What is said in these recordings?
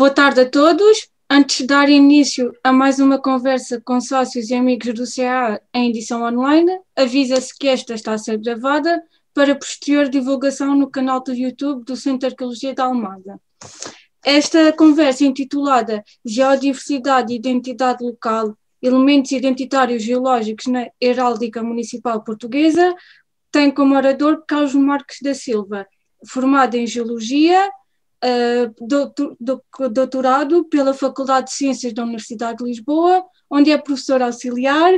Boa tarde a todos. Antes de dar início a mais uma conversa com sócios e amigos do CA em edição online, avisa-se que esta está a ser gravada para posterior divulgação no canal do YouTube do Centro de Arqueologia da Almada. Esta conversa intitulada Geodiversidade e Identidade Local, Elementos Identitários Geológicos na Heráldica Municipal Portuguesa, tem como orador Carlos Marques da Silva, formado em Geologia, doutorado pela Faculdade de Ciências da Universidade de Lisboa, onde é professor auxiliar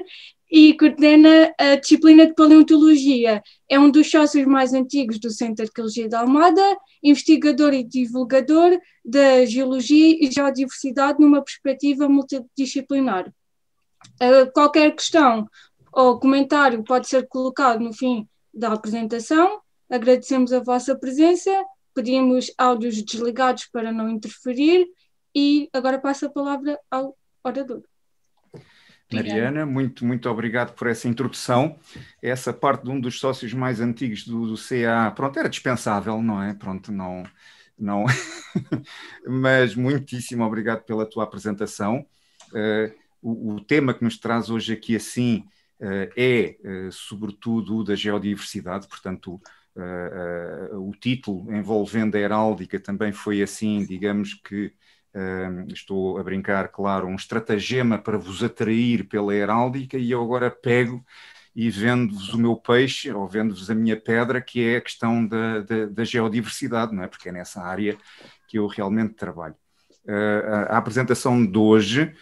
e coordena a disciplina de Paleontologia. É um dos sócios mais antigos do Centro de Arqueologia da Almada, investigador e divulgador da Geologia e Geodiversidade numa perspectiva multidisciplinar. Qualquer questão ou comentário pode ser colocado no fim da apresentação. Agradecemos a vossa presença. Pedimos áudios desligados para não interferir e agora passo a palavra ao orador. Mariana, muito obrigado por essa introdução. Essa parte de um dos sócios mais antigos do CA, pronto, era dispensável, não é? Pronto, não. Mas muitíssimo obrigado pela tua apresentação. O tema que nos traz hoje aqui assim sobretudo o da geodiversidade, portanto, o título envolvendo a heráldica também foi assim, digamos que, estou a brincar, claro, um estratagema para vos atrair pela heráldica, e eu agora pego e vendo-vos o meu peixe, ou vendo-vos a minha pedra, que é a questão da geodiversidade, não é? Porque é nessa área que eu realmente trabalho. A apresentação de hoje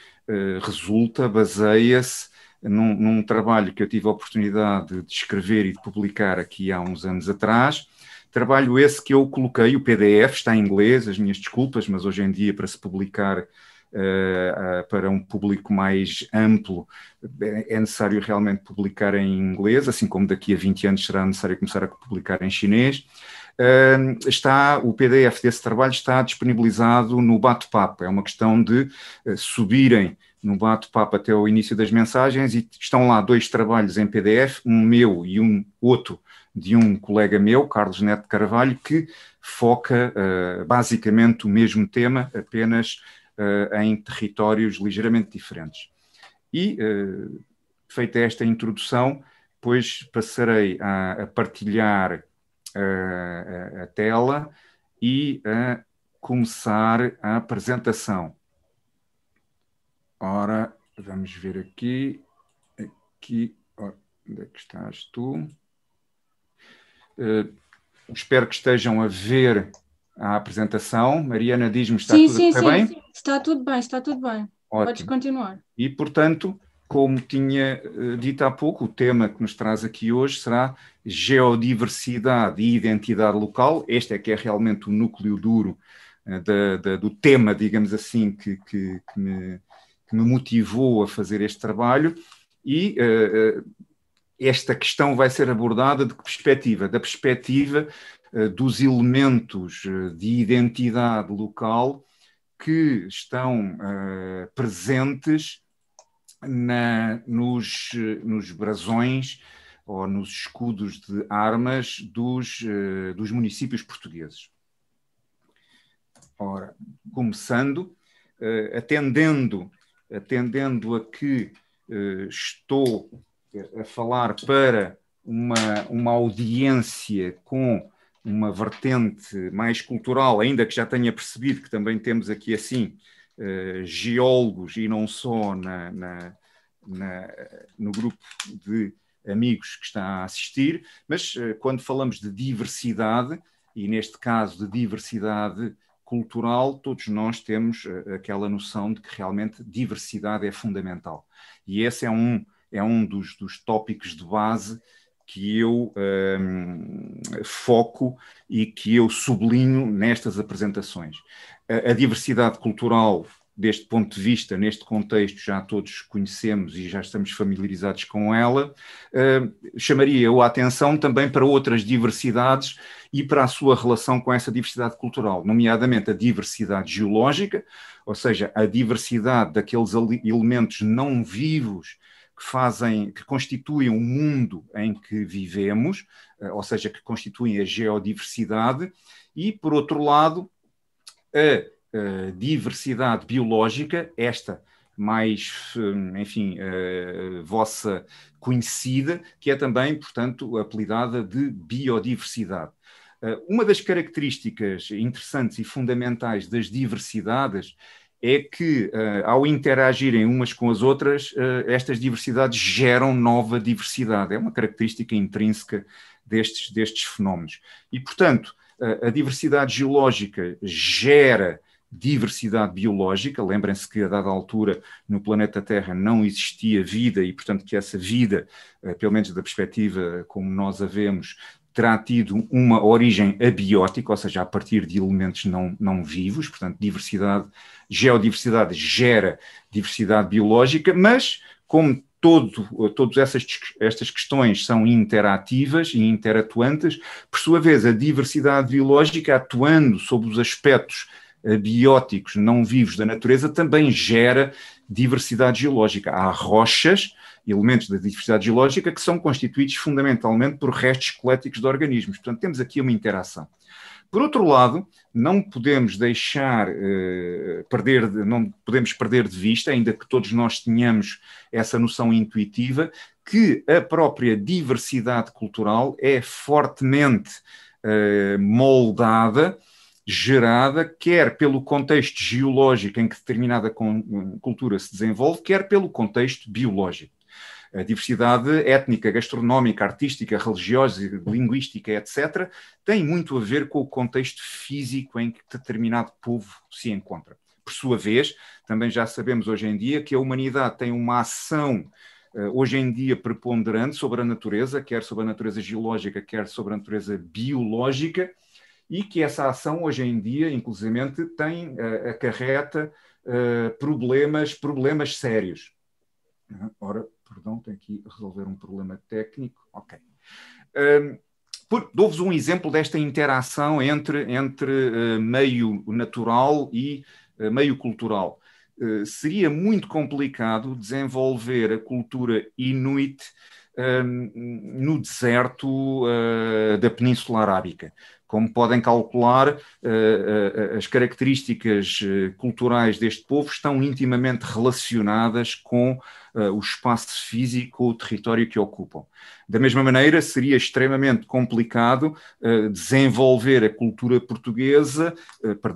baseia-se num trabalho que eu tive a oportunidade de escrever e de publicar aqui há uns anos atrás. Trabalho esse que eu coloquei, o PDF, está em inglês, as minhas desculpas, mas hoje em dia para se publicar para um público mais amplo é necessário realmente publicar em inglês, assim como daqui a 20 anos será necessário começar a publicar em chinês. O PDF desse trabalho está disponibilizado no bate-papo. É uma questão de subirem no bate-papo até o início das mensagens e estão lá 2 trabalhos em PDF, um meu e um outro de um colega meu, Carlos Neto de Carvalho, que foca basicamente o mesmo tema, apenas em territórios ligeiramente diferentes. E, feita esta introdução, pois passarei a partilhar a tela e a começar a apresentação. Ora, vamos ver aqui, onde é que estás tu? Espero que estejam a ver a apresentação. Mariana, diz-me, está tudo bem? Sim, está tudo bem. Ótimo. Podes continuar. E, portanto, como tinha dito há pouco, o tema que nos traz aqui hoje será geodiversidade e identidade local. Este é que é realmente o núcleo duro do tema, digamos assim, que me motivou a fazer este trabalho, e esta questão vai ser abordada de que perspectiva? Da perspectiva dos elementos de identidade local que estão presentes nos brasões ou nos escudos de armas dos municípios portugueses. Ora, começando, atendendo a que estou a falar para uma audiência com uma vertente mais cultural, ainda que já tenha percebido que também temos aqui assim geólogos e não só no grupo de amigos que está a assistir, mas quando falamos de diversidade, e neste caso de diversidade cultural, todos nós temos aquela noção de que realmente diversidade é fundamental. E esse é um dos tópicos de base que eu foco e que eu sublinho nestas apresentações. A diversidade cultural, deste ponto de vista, neste contexto, já todos conhecemos e já estamos familiarizados com ela. Chamaria eu a atenção também para outras diversidades e para a sua relação com essa diversidade cultural, nomeadamente a diversidade geológica, ou seja, a diversidade daqueles elementos não vivos que constituem o mundo em que vivemos, ou seja, que constituem a geodiversidade, e, por outro lado, a diversidade biológica, esta mais, enfim, vossa conhecida, que é também, portanto, apelidada de biodiversidade. Uma das características interessantes e fundamentais das diversidades é que, ao interagirem umas com as outras, estas diversidades geram nova diversidade. É uma característica intrínseca destes fenómenos. E, portanto, a diversidade geológica gera diversidade biológica. Lembrem-se que, a dada altura, no planeta Terra não existia vida e, portanto, que essa vida, pelo menos da perspectiva como nós a vemos, terá tido uma origem abiótica, ou seja, a partir de elementos não vivos. Portanto, geodiversidade gera diversidade biológica, mas como todas estas questões são interativas e interatuantes, por sua vez, a diversidade biológica, atuando sobre os aspectos abióticos não vivos da natureza, também gera diversidade geológica. Há rochas, elementos da diversidade geológica, que são constituídos fundamentalmente por restos esqueléticos de organismos. Portanto, temos aqui uma interação. Por outro lado, não podemos perder de vista, ainda que todos nós tenhamos essa noção intuitiva, que a própria diversidade cultural é fortemente moldada, gerada, quer pelo contexto geológico em que determinada cultura se desenvolve, quer pelo contexto biológico. A diversidade étnica, gastronómica, artística, religiosa, linguística, etc., tem muito a ver com o contexto físico em que determinado povo se encontra. Por sua vez, também já sabemos hoje em dia que a humanidade tem uma ação hoje em dia preponderante sobre a natureza, quer sobre a natureza geológica, quer sobre a natureza biológica, e que essa ação hoje em dia, inclusivamente, acarreta problemas sérios. Ora, perdão, tenho aqui resolver um problema técnico. Ok. Dou-vos um exemplo desta interação entre meio natural e meio cultural. Seria muito complicado desenvolver a cultura inuit no deserto da Península Arábica. Como podem calcular, as características culturais deste povo estão intimamente relacionadas com o espaço físico, o território que ocupam. Da mesma maneira, seria extremamente complicado desenvolver a cultura portuguesa,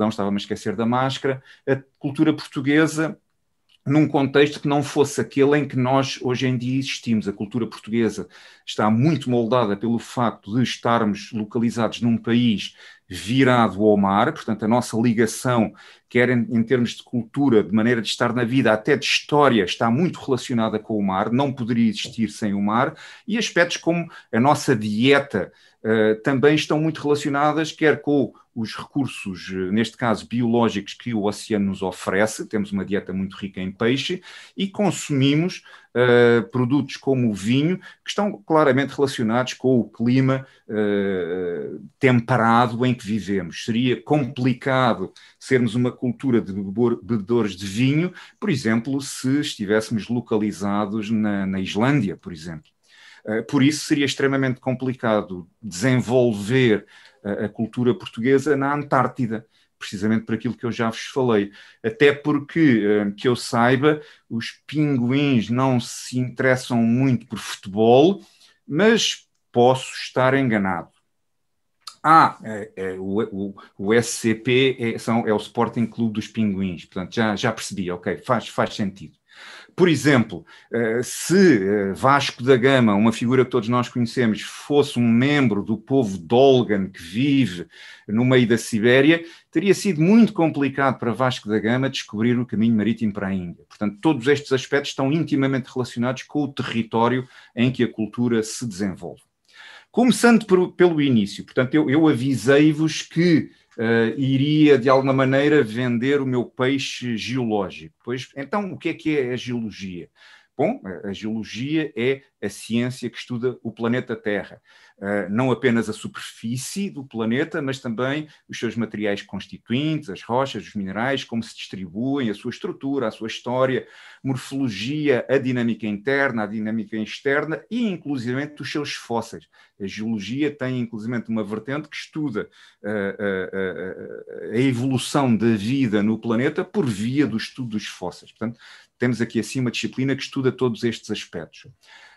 estava-me a esquecer da máscara, a cultura portuguesa num contexto que não fosse aquele em que nós hoje em dia existimos. A cultura portuguesa está muito moldada pelo facto de estarmos localizados num país virado ao mar, portanto a nossa ligação, quer em termos de cultura, de maneira de estar na vida, até de história, está muito relacionada com o mar, não poderia existir sem o mar, e aspectos como a nossa dieta também estão muito relacionadas, quer com os recursos, neste caso biológicos, que o oceano nos oferece. Temos uma dieta muito rica em peixe e consumimos produtos como o vinho, que estão claramente relacionados com o clima temperado em que vivemos. Seria complicado sermos uma cultura de bebedores de vinho, por exemplo, se estivéssemos localizados na Islândia, por exemplo. Por isso seria extremamente complicado desenvolver a cultura portuguesa na Antártida, precisamente por aquilo que eu já vos falei. Até porque, que eu saiba, os pinguins não se interessam muito por futebol, mas posso estar enganado. O SCP é o Sporting Clube dos Pinguins, portanto já percebi, ok, faz sentido. Por exemplo, se Vasco da Gama, uma figura que todos nós conhecemos, fosse um membro do povo Dolgan que vive no meio da Sibéria, teria sido muito complicado para Vasco da Gama descobrir o caminho marítimo para a Índia. Portanto, todos estes aspectos estão intimamente relacionados com o território em que a cultura se desenvolve. Começando pelo início, portanto, eu avisei-vos que iria, de alguma maneira, vender o meu peixe geológico. Pois, então, o que é a geologia? Bom, a geologia é a ciência que estuda o planeta Terra. Não apenas a superfície do planeta, mas também os seus materiais constituintes, as rochas, os minerais, como se distribuem, a sua estrutura, a sua história, morfologia, a dinâmica interna, a dinâmica externa e, inclusivamente, os seus fósseis. A geologia tem, inclusivamente, uma vertente que estuda a evolução da vida no planeta por via do estudo dos fósseis. Portanto, temos aqui assim uma disciplina que estuda todos estes aspectos.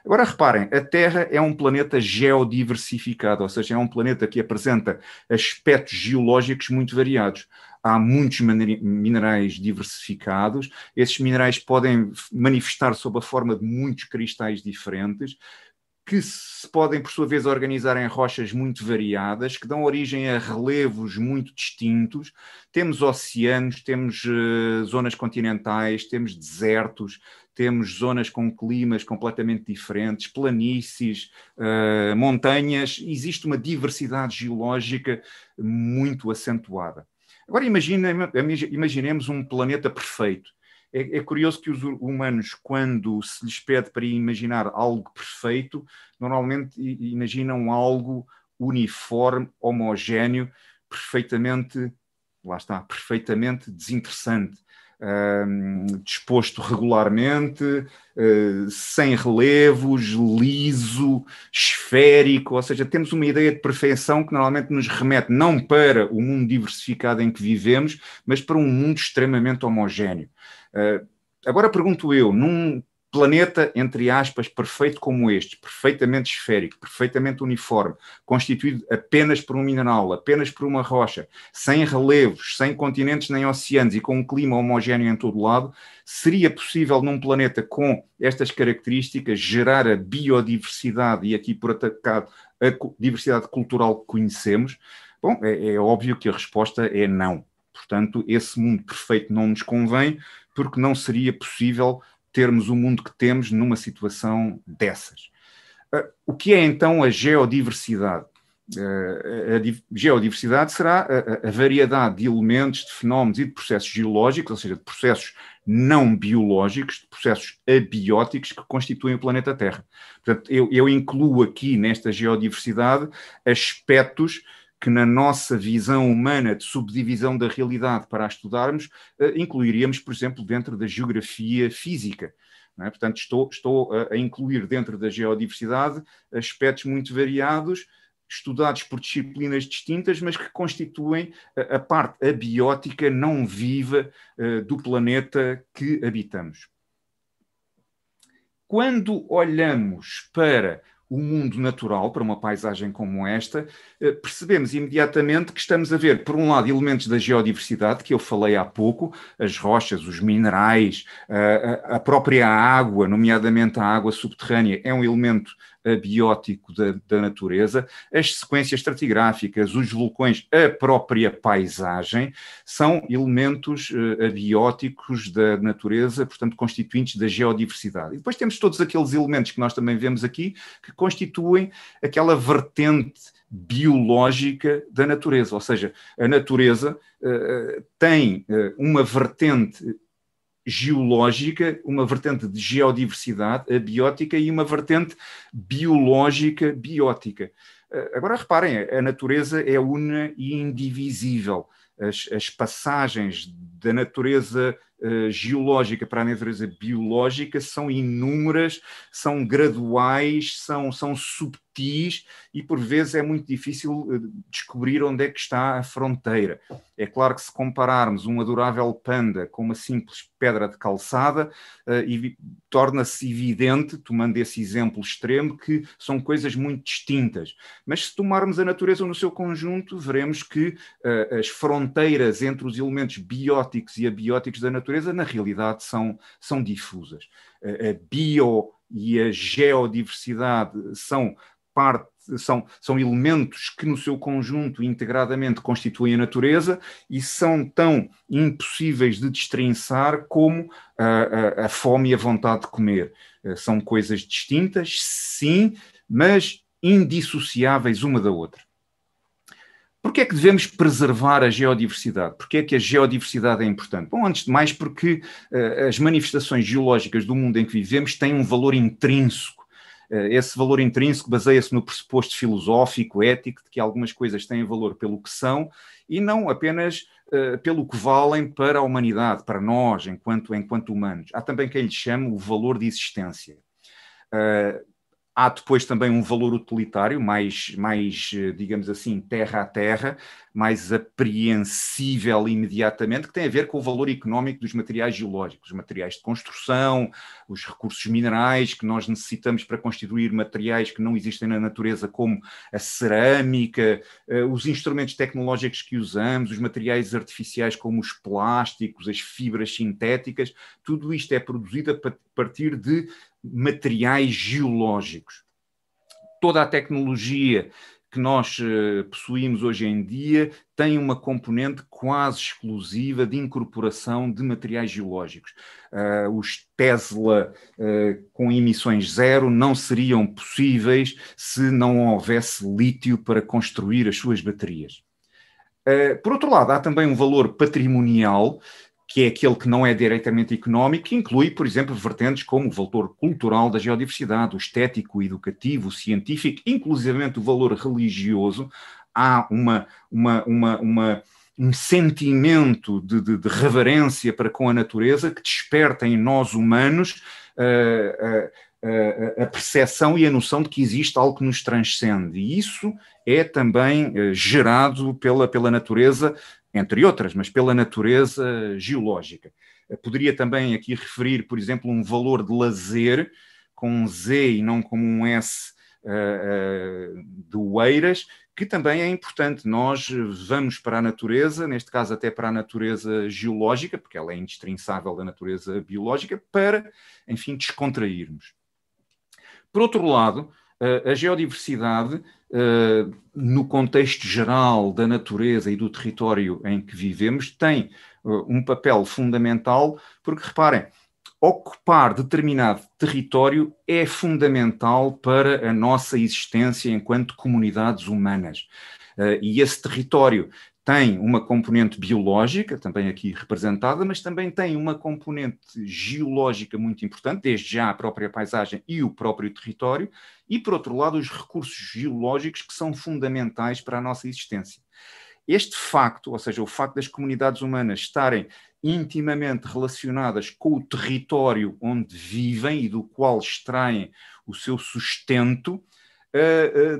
Agora reparem, a Terra é um planeta geodiversificado, ou seja, é um planeta que apresenta aspectos geológicos muito variados. Há muitos minerais diversificados, esses minerais podem manifestar sob a forma de muitos cristais diferentes, que se podem, por sua vez, organizar em rochas muito variadas, que dão origem a relevos muito distintos. Temos oceanos, temos zonas continentais, temos desertos, temos zonas com climas completamente diferentes, planícies, montanhas. Existe uma diversidade geológica muito acentuada. Agora imaginemos um planeta perfeito. É curioso que os humanos, quando se lhes pede para imaginar algo perfeito, normalmente imaginam algo uniforme, homogéneo, perfeitamente, lá está, perfeitamente desinteressante, disposto regularmente, sem relevos, liso, esférico, ou seja, temos uma ideia de perfeição que normalmente nos remete não para o mundo diversificado em que vivemos, mas para um mundo extremamente homogéneo. Agora pergunto eu, num planeta, entre aspas, perfeito como este, perfeitamente esférico, perfeitamente uniforme, constituído apenas por um mineral, apenas por uma rocha, sem relevos, sem continentes nem oceanos e com um clima homogéneo em todo lado, seria possível num planeta com estas características gerar a biodiversidade e aqui por atacado a diversidade cultural que conhecemos? Bom, é óbvio que a resposta é não. Portanto, esse mundo perfeito não nos convém, porque não seria possível termos o mundo que temos numa situação dessas. O que é então a geodiversidade? A geodiversidade será a variedade de elementos, de fenómenos e de processos geológicos, ou seja, de processos não biológicos, de processos abióticos que constituem o planeta Terra. Portanto, eu incluo aqui nesta geodiversidade aspectos que na nossa visão humana de subdivisão da realidade para a estudarmos, incluiríamos, por exemplo, dentro da geografia física. Não é? Portanto, estou a incluir dentro da geodiversidade aspectos muito variados, estudados por disciplinas distintas, mas que constituem a parte abiótica não viva do planeta que habitamos. Quando olhamos para o mundo natural, para uma paisagem como esta, percebemos imediatamente que estamos a ver, por um lado, elementos da geodiversidade, que eu falei há pouco, as rochas, os minerais, a própria água, nomeadamente a água subterrânea, é um elemento abiótico da natureza, as sequências estratigráficas, os vulcões, a própria paisagem, são elementos abióticos da natureza, portanto, constituintes da geodiversidade. E depois temos todos aqueles elementos que nós também vemos aqui, que constituem aquela vertente biológica da natureza, ou seja, a natureza tem uma vertente geológica, uma vertente de geodiversidade abiótica e uma vertente biológica biótica. Agora reparem, a natureza é una e indivisível. As passagens da natureza geológica para a natureza biológica são inúmeras, são graduais, são subtis e por vezes é muito difícil descobrir onde é que está a fronteira. É claro que se compararmos um adorável panda com uma simples pedra de calçada, torna-se evidente, tomando esse exemplo extremo, que são coisas muito distintas. Mas se tomarmos a natureza no seu conjunto, veremos que as fronteiras entre os elementos bióticos e abióticos da natureza, na realidade, são difusas. A bio e a geodiversidade são elementos que no seu conjunto integradamente constituem a natureza e são tão impossíveis de destrinçar como a fome e a vontade de comer. São coisas distintas, sim, mas indissociáveis uma da outra. Porquê é que devemos preservar a geodiversidade? Porquê é que a geodiversidade é importante? Bom, antes de mais porque as manifestações geológicas do mundo em que vivemos têm um valor intrínseco. Esse valor intrínseco baseia-se no pressuposto filosófico, ético, de que algumas coisas têm valor pelo que são e não apenas pelo que valem para a humanidade, para nós, enquanto humanos. Há também quem lhe chame o valor de existência. Há depois também um valor utilitário, mais, digamos assim, terra a terra, mais apreensível imediatamente, que tem a ver com o valor económico dos materiais geológicos, os materiais de construção, os recursos minerais que nós necessitamos para constituir materiais que não existem na natureza, como a cerâmica, os instrumentos tecnológicos que usamos, os materiais artificiais como os plásticos, as fibras sintéticas, tudo isto é produzido a partir de materiais geológicos. Toda a tecnologia que nós possuímos hoje em dia tem uma componente quase exclusiva de incorporação de materiais geológicos. Os Tesla com emissões zero não seriam possíveis se não houvesse lítio para construir as suas baterias. Por outro lado, há também um valor patrimonial, que é aquele que não é diretamente económico, que inclui, por exemplo, vertentes como o valor cultural da geodiversidade, o estético, o educativo, o científico, inclusivamente o valor religioso. Há um sentimento de reverência para com a natureza que desperta em nós humanos a percepção e a noção de que existe algo que nos transcende. E isso é também gerado pela natureza, entre outras, mas pela natureza geológica. Poderia também aqui referir, por exemplo, um valor de lazer, com um Z e não com um S de Oeiras, que também é importante. Nós vamos para a natureza, neste caso até para a natureza geológica, porque ela é indistrinçável da natureza biológica, para, enfim, descontrairmos. Por outro lado, a geodiversidade, no contexto geral da natureza e do território em que vivemos, tem um papel fundamental, porque, reparem, ocupar determinado território é fundamental para a nossa existência enquanto comunidades humanas. E esse território tem uma componente biológica, também aqui representada, mas também tem uma componente geológica muito importante, desde já a própria paisagem e o próprio território, e, por outro lado, os recursos geológicos que são fundamentais para a nossa existência. Este facto, ou seja, o facto das comunidades humanas estarem intimamente relacionadas com o território onde vivem e do qual extraem o seu sustento,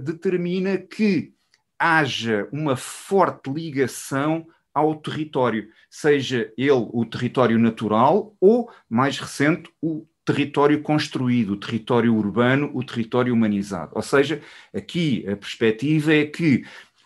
determina que haja uma forte ligação ao território, seja ele o território natural ou, mais recente, o território construído, o território urbano, o território humanizado. Ou seja, aqui a perspectiva é que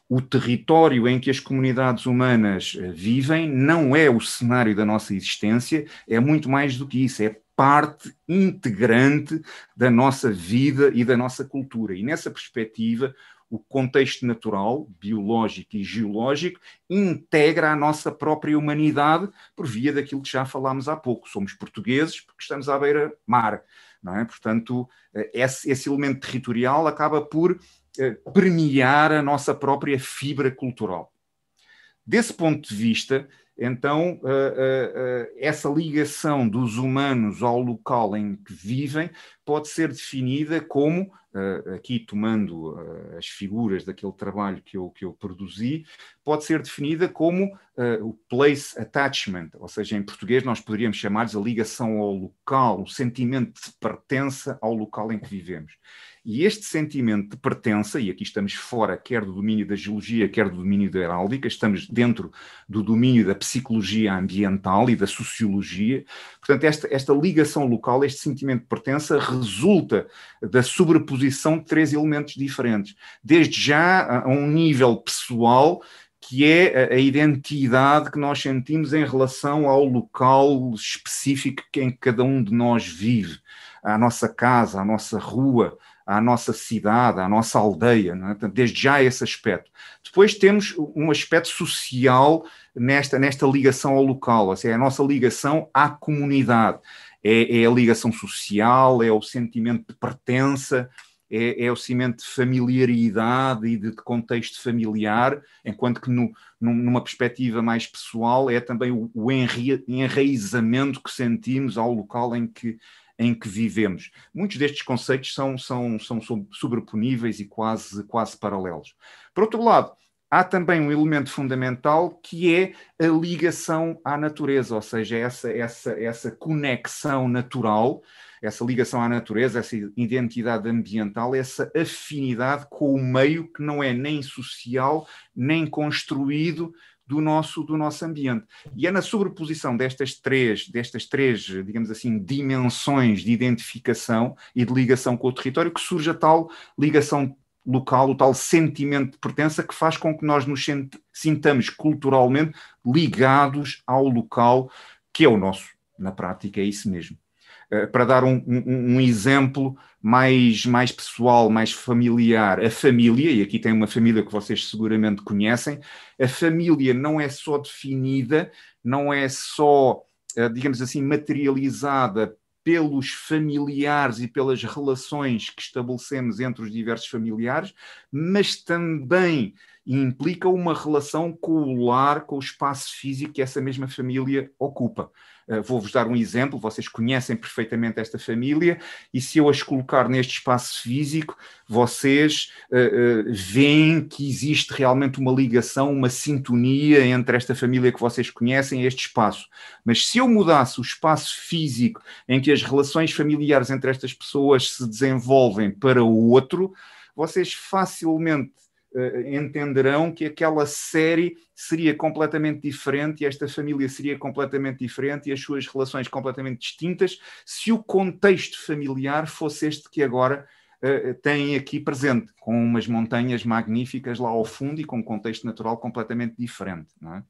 o território em que as comunidades humanas vivem não é o cenário da nossa existência, é muito mais do que isso, é parte integrante da nossa vida e da nossa cultura. E nessa perspectiva, o contexto natural, biológico e geológico integra a nossa própria humanidade por via daquilo que já falámos há pouco. Somos portugueses porque estamos à beira-mar, não é? Portanto, esse elemento territorial acaba por permear a nossa própria fibra cultural. Desse ponto de vista, então, essa ligação dos humanos ao local em que vivem pode ser definida como, aqui tomando as figuras daquele trabalho que eu produzi, pode ser definida como o place attachment, ou seja, em português nós poderíamos chamar-lhes a ligação ao local, o sentimento de pertença ao local em que vivemos. E este sentimento de pertença, e aqui estamos fora quer do domínio da geologia, quer do domínio da heráldica, estamos dentro do domínio da psicologia ambiental e da sociologia. Portanto, esta ligação local, este sentimento de pertença, resulta da sobreposição de três elementos diferentes. Desde já a um nível pessoal, que é a identidade que nós sentimos em relação ao local específico em que cada um de nós vive, à nossa casa, à nossa rua, à nossa cidade, à nossa aldeia, não é? Desde já esse aspecto. Depois temos um aspecto social nesta ligação ao local, ou seja, a nossa ligação à comunidade. É a ligação social, é o sentimento de pertença, é o sentimento de familiaridade e de contexto familiar, enquanto que numa perspectiva mais pessoal é também o enraizamento que sentimos ao local em que em que vivemos. Muitos destes conceitos são sobreponíveis e quase paralelos. Por outro lado, há também um elemento fundamental que é a ligação à natureza, ou seja, essa conexão natural, essa ligação à natureza, essa identidade ambiental, essa afinidade com o meio que não é nem social, nem construído do nosso ambiente. E é na sobreposição destas três, digamos assim, dimensões de identificação e de ligação com o território que surge a tal ligação local, o tal sentimento de pertença que faz com que nós nos sintamos culturalmente ligados ao local que é o nosso. Na prática é isso mesmo. Para dar um exemplo mais pessoal, mais familiar, a família, e aqui tem uma família que vocês seguramente conhecem, a família não é só definida, não é só, digamos assim, materializada pelos familiares e pelas relações que estabelecemos entre os diversos familiares, mas também implica uma relação com o lar, com o espaço físico que essa mesma família ocupa. Vou-vos dar um exemplo, vocês conhecem perfeitamente esta família e se eu as colocar neste espaço físico, vocês veem que existe realmente uma ligação, uma sintonia entre esta família que vocês conhecem e este espaço. Mas se eu mudasse o espaço físico em que as relações familiares entre estas pessoas se desenvolvem para o outro, vocês facilmente entenderão que aquela série seria completamente diferente e esta família seria completamente diferente e as suas relações completamente distintas se o contexto familiar fosse este que agora têm aqui presente, com umas montanhas magníficas lá ao fundo e com um contexto natural completamente diferente, não é?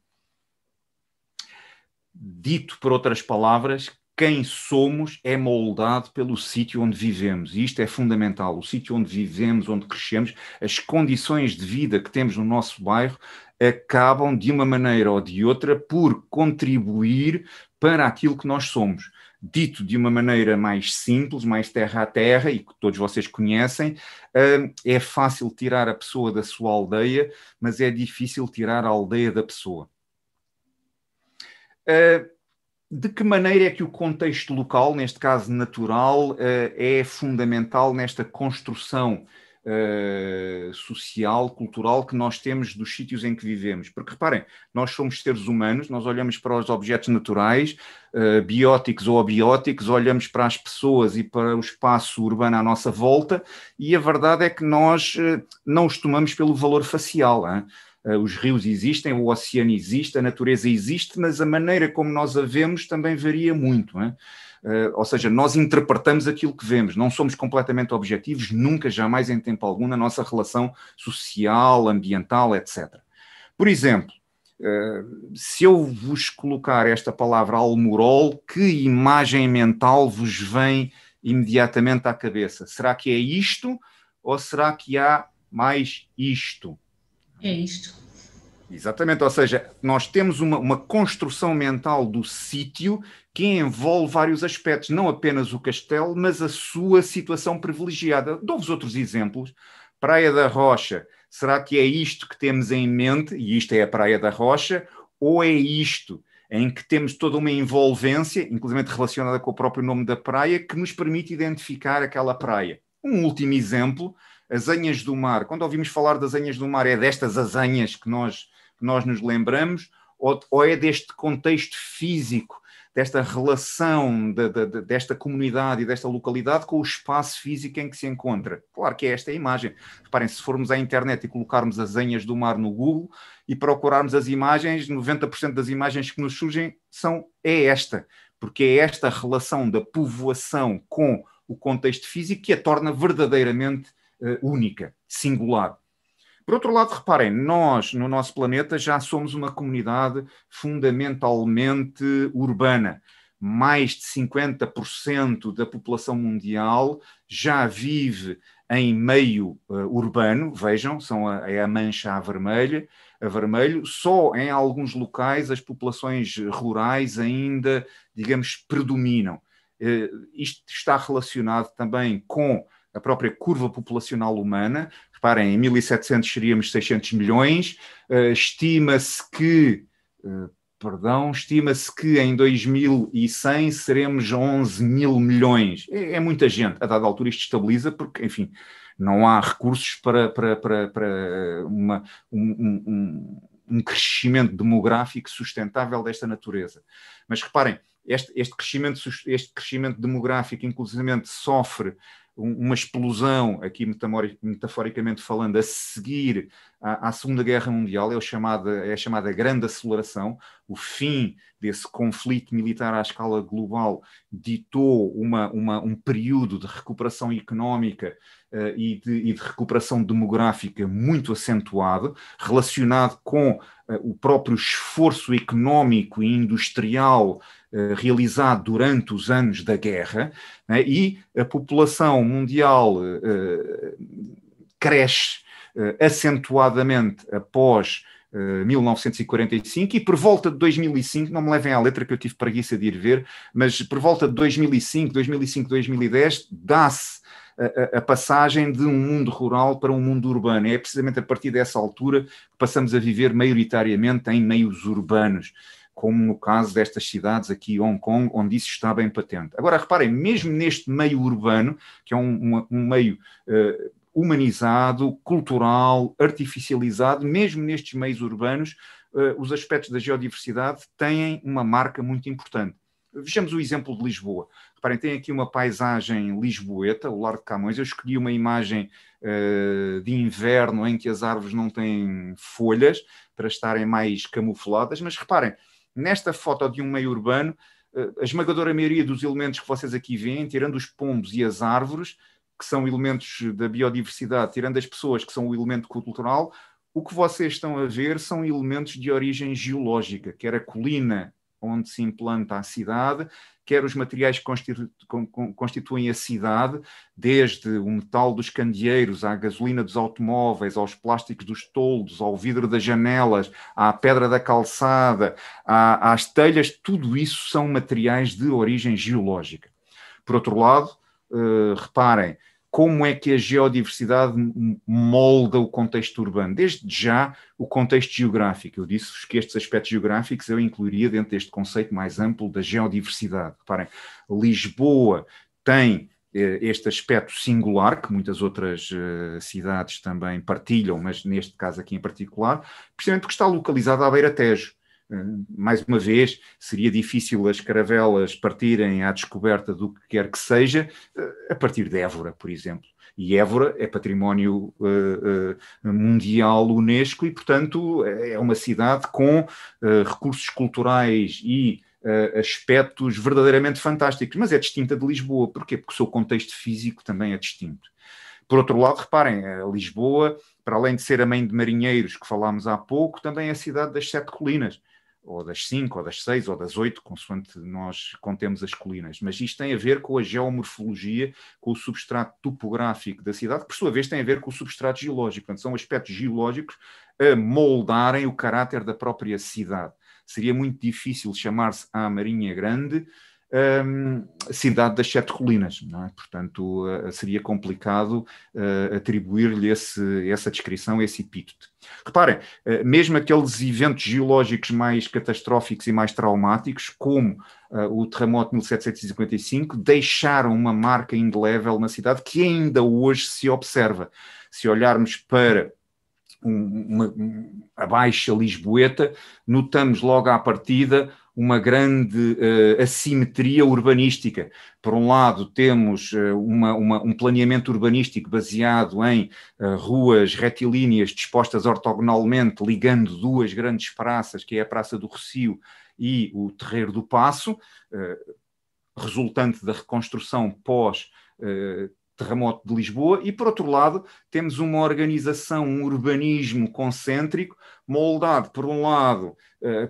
Dito por outras palavras, quem somos é moldado pelo sítio onde vivemos. E isto é fundamental. O sítio onde vivemos, onde crescemos, as condições de vida que temos no nosso bairro acabam, de uma maneira ou de outra, por contribuir para aquilo que nós somos. Dito de uma maneira mais simples, mais terra a terra, e que todos vocês conhecem, é fácil tirar a pessoa da sua aldeia, mas é difícil tirar a aldeia da pessoa. De que maneira é que o contexto local, neste caso natural, é fundamental nesta construção social, cultural que nós temos dos sítios em que vivemos? Porque reparem, nós somos seres humanos, nós olhamos para os objetos naturais, bióticos ou abióticos, olhamos para as pessoas e para o espaço urbano à nossa volta e a verdade é que nós não os tomamos pelo valor facial, hein? Os rios existem, o oceano existe, a natureza existe, mas a maneira como nós a vemos também varia muito, não é? Ou seja, nós interpretamos aquilo que vemos, não somos completamente objetivos, nunca, jamais, em tempo algum, na nossa relação social, ambiental, etc. Por exemplo, se eu vos colocar esta palavra almorol, que imagem mental vos vem imediatamente à cabeça? Será que é isto ou será que há mais isto? É isto. Exatamente, ou seja, nós temos uma construção mental do sítio que envolve vários aspectos, não apenas o castelo, mas a sua situação privilegiada. Dou-vos outros exemplos. Praia da Rocha, será que é isto que temos em mente, e isto é a Praia da Rocha, ou é isto em que temos toda uma envolvência, inclusive relacionada com o próprio nome da praia, que nos permite identificar aquela praia? Um último exemplo, as Anhas do Mar. Quando ouvimos falar das Anhas do Mar, é destas as Anhas que nós nos lembramos, ou é deste contexto físico, desta relação, desta comunidade e desta localidade com o espaço físico em que se encontra? Claro que é esta a imagem. Reparem, se formos à internet e colocarmos as Anhas do Mar no Google e procurarmos as imagens, 90% das imagens que nos surgem é esta, porque é esta relação da povoação com o contexto físico que a torna verdadeiramente única, singular. Por outro lado, reparem, nós, no nosso planeta, já somos uma comunidade fundamentalmente urbana. Mais de 50% da população mundial já vive em meio urbano, vejam, é a mancha a vermelho. Só em alguns locais as populações rurais ainda, digamos, predominam. Isto está relacionado também com a própria curva populacional humana. Reparem, em 1700 seríamos 600 milhões, estima-se que perdão, estima-se que em 2100 seremos 11 mil milhões. É muita gente. A dada altura isto estabiliza porque, enfim, não há recursos para um crescimento demográfico sustentável desta natureza. Mas reparem, este crescimento demográfico, inclusivamente, sofre uma explosão, aqui metaforicamente falando, a seguir à Segunda Guerra Mundial, é a chamada Grande Aceleração. O fim desse conflito militar à escala global ditou um período de recuperação económica e de recuperação demográfica muito acentuado, relacionado com o próprio esforço económico e industrial realizado durante os anos da guerra, né? E a população mundial cresce acentuadamente após 1945 e por volta de 2005, não me levem à letra que eu tive preguiça de ir ver, mas por volta de 2005, 2010, dá-se a passagem de um mundo rural para um mundo urbano. É precisamente a partir dessa altura que passamos a viver maioritariamente em meios urbanos, como no caso destas cidades aqui, Hong Kong, onde isso está bem patente. Agora, reparem, mesmo neste meio urbano, que é um meio humanizado, cultural, artificializado, mesmo nestes meios urbanos, os aspectos da geodiversidade têm uma marca muito importante. Vejamos o exemplo de Lisboa. Reparem, tem aqui uma paisagem lisboeta, o Largo de Camões. Eu escolhi uma imagem de inverno em que as árvores não têm folhas, para estarem mais camufladas, mas reparem, nesta foto de um meio urbano, a esmagadora maioria dos elementos que vocês aqui veem, tirando os pombos e as árvores, que são elementos da biodiversidade, tirando as pessoas, que são o elemento cultural, o que vocês estão a ver são elementos de origem geológica, quer a colina onde se implanta a cidade, quer os materiais que constituem a cidade, desde o metal dos candeeiros, à gasolina dos automóveis, aos plásticos dos toldos, ao vidro das janelas, à pedra da calçada, às telhas, tudo isso são materiais de origem geológica. Por outro lado, reparem, como é que a geodiversidade molda o contexto urbano? Desde já, o contexto geográfico. Eu disse-vos que estes aspectos geográficos eu incluiria dentro deste conceito mais amplo da geodiversidade. Reparem, Lisboa tem este aspecto singular, que muitas outras cidades também partilham, mas neste caso aqui em particular, precisamente porque está localizada à beira-Tejo. Mais uma vez, seria difícil as caravelas partirem à descoberta do que quer que seja a partir de Évora, por exemplo. E Évora é património mundial Unesco e, portanto, é uma cidade com recursos culturais e aspectos verdadeiramente fantásticos, mas é distinta de Lisboa. Porquê? Porque o seu contexto físico também é distinto. Por outro lado, reparem, Lisboa, para além de ser a mãe de marinheiros, que falámos há pouco, também é a cidade das 7 colinas, ou das 5, ou das 6, ou das 8, consoante nós contemos as colinas. Mas isto tem a ver com a geomorfologia, com o substrato topográfico da cidade, que por sua vez tem a ver com o substrato geológico. Portanto, são aspectos geológicos a moldarem o caráter da própria cidade. Seria muito difícil chamar-se a Marinha Grande cidade das 7 colinas, não é? Portanto, seria complicado atribuir-lhe essa descrição, esse epíteto. Reparem, mesmo aqueles eventos geológicos mais catastróficos e mais traumáticos, como o terremoto de 1755, deixaram uma marca indelével na cidade que ainda hoje se observa. Se olharmos para a Baixa Lisboeta, notamos logo à partida uma grande assimetria urbanística. Por um lado, temos um planeamento urbanístico baseado em ruas retilíneas dispostas ortogonalmente, ligando duas grandes praças, que é a Praça do Rossio e o Terreiro do Paço, resultante da reconstrução pós terremoto de Lisboa, e por outro lado temos uma organização, um urbanismo concêntrico, moldado por um lado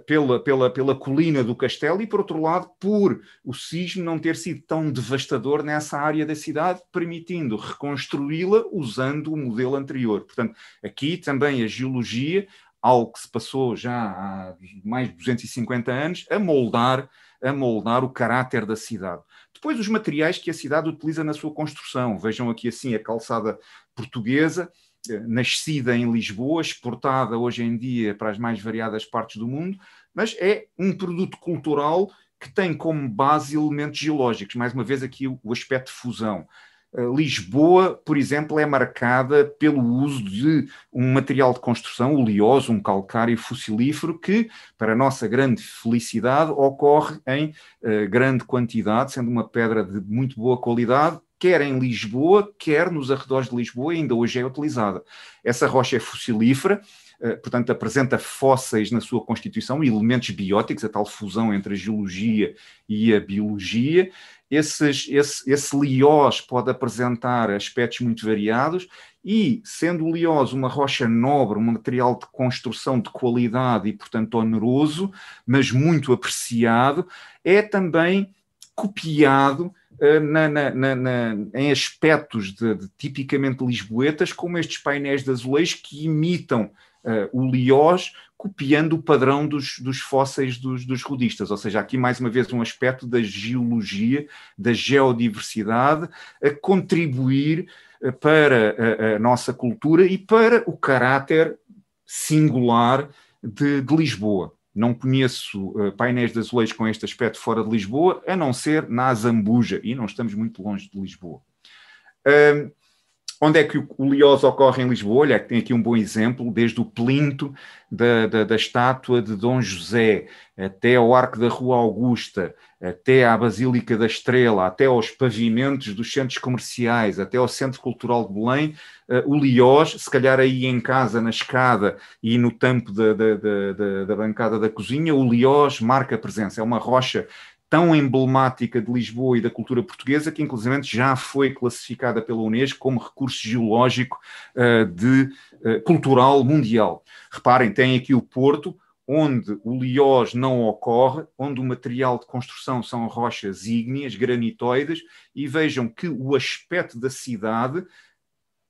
pela colina do castelo e por outro lado por o sismo não ter sido tão devastador nessa área da cidade, permitindo reconstruí-la usando o modelo anterior. Portanto, aqui também a geologia, algo que se passou já há mais de 250 anos, a moldar o caráter da cidade. Depois, os materiais que a cidade utiliza na sua construção. Vejam aqui assim a calçada portuguesa, nascida em Lisboa, exportada hoje em dia para as mais variadas partes do mundo, mas é um produto cultural que tem como base elementos geológicos. Mais uma vez aqui o aspecto de fusão. Lisboa, por exemplo, é marcada pelo uso de um material de construção, o lioso, um calcário fossilífero, que, para a nossa grande felicidade, ocorre em grande quantidade, sendo uma pedra de muito boa qualidade, quer em Lisboa, quer nos arredores de Lisboa, ainda hoje é utilizada. Essa rocha é fossilífera, portanto, apresenta fósseis na sua constituição, elementos bióticos, a tal fusão entre a geologia e a biologia. Esse liós pode apresentar aspectos muito variados e, sendo o liós uma rocha nobre, um material de construção de qualidade e, portanto, oneroso, mas muito apreciado, é também copiado em aspectos tipicamente lisboetas, como estes painéis de azulejos que imitam o liós, copiando o padrão dos fósseis dos rodistas. Ou seja, aqui mais uma vez um aspecto da geologia, da geodiversidade, a contribuir para a nossa cultura e para o caráter singular de Lisboa. Não conheço painéis de azulejos com este aspecto fora de Lisboa, a não ser na Azambuja, e não estamos muito longe de Lisboa. Onde é que o liós ocorre em Lisboa? Olha, tem aqui um bom exemplo, desde o plinto da estátua de Dom José, até ao Arco da Rua Augusta, até à Basílica da Estrela, até aos pavimentos dos centros comerciais, até ao Centro Cultural de Belém, o liós, se calhar aí em casa, na escada e no tampo da bancada da cozinha, o liós marca a presença. É uma rocha tão emblemática de Lisboa e da cultura portuguesa que, inclusive, já foi classificada pela Unesco como recurso geológico cultural mundial. Reparem, tem aqui o Porto, onde o liós não ocorre, onde o material de construção são rochas ígneas, granitoides, e vejam que o aspecto da cidade,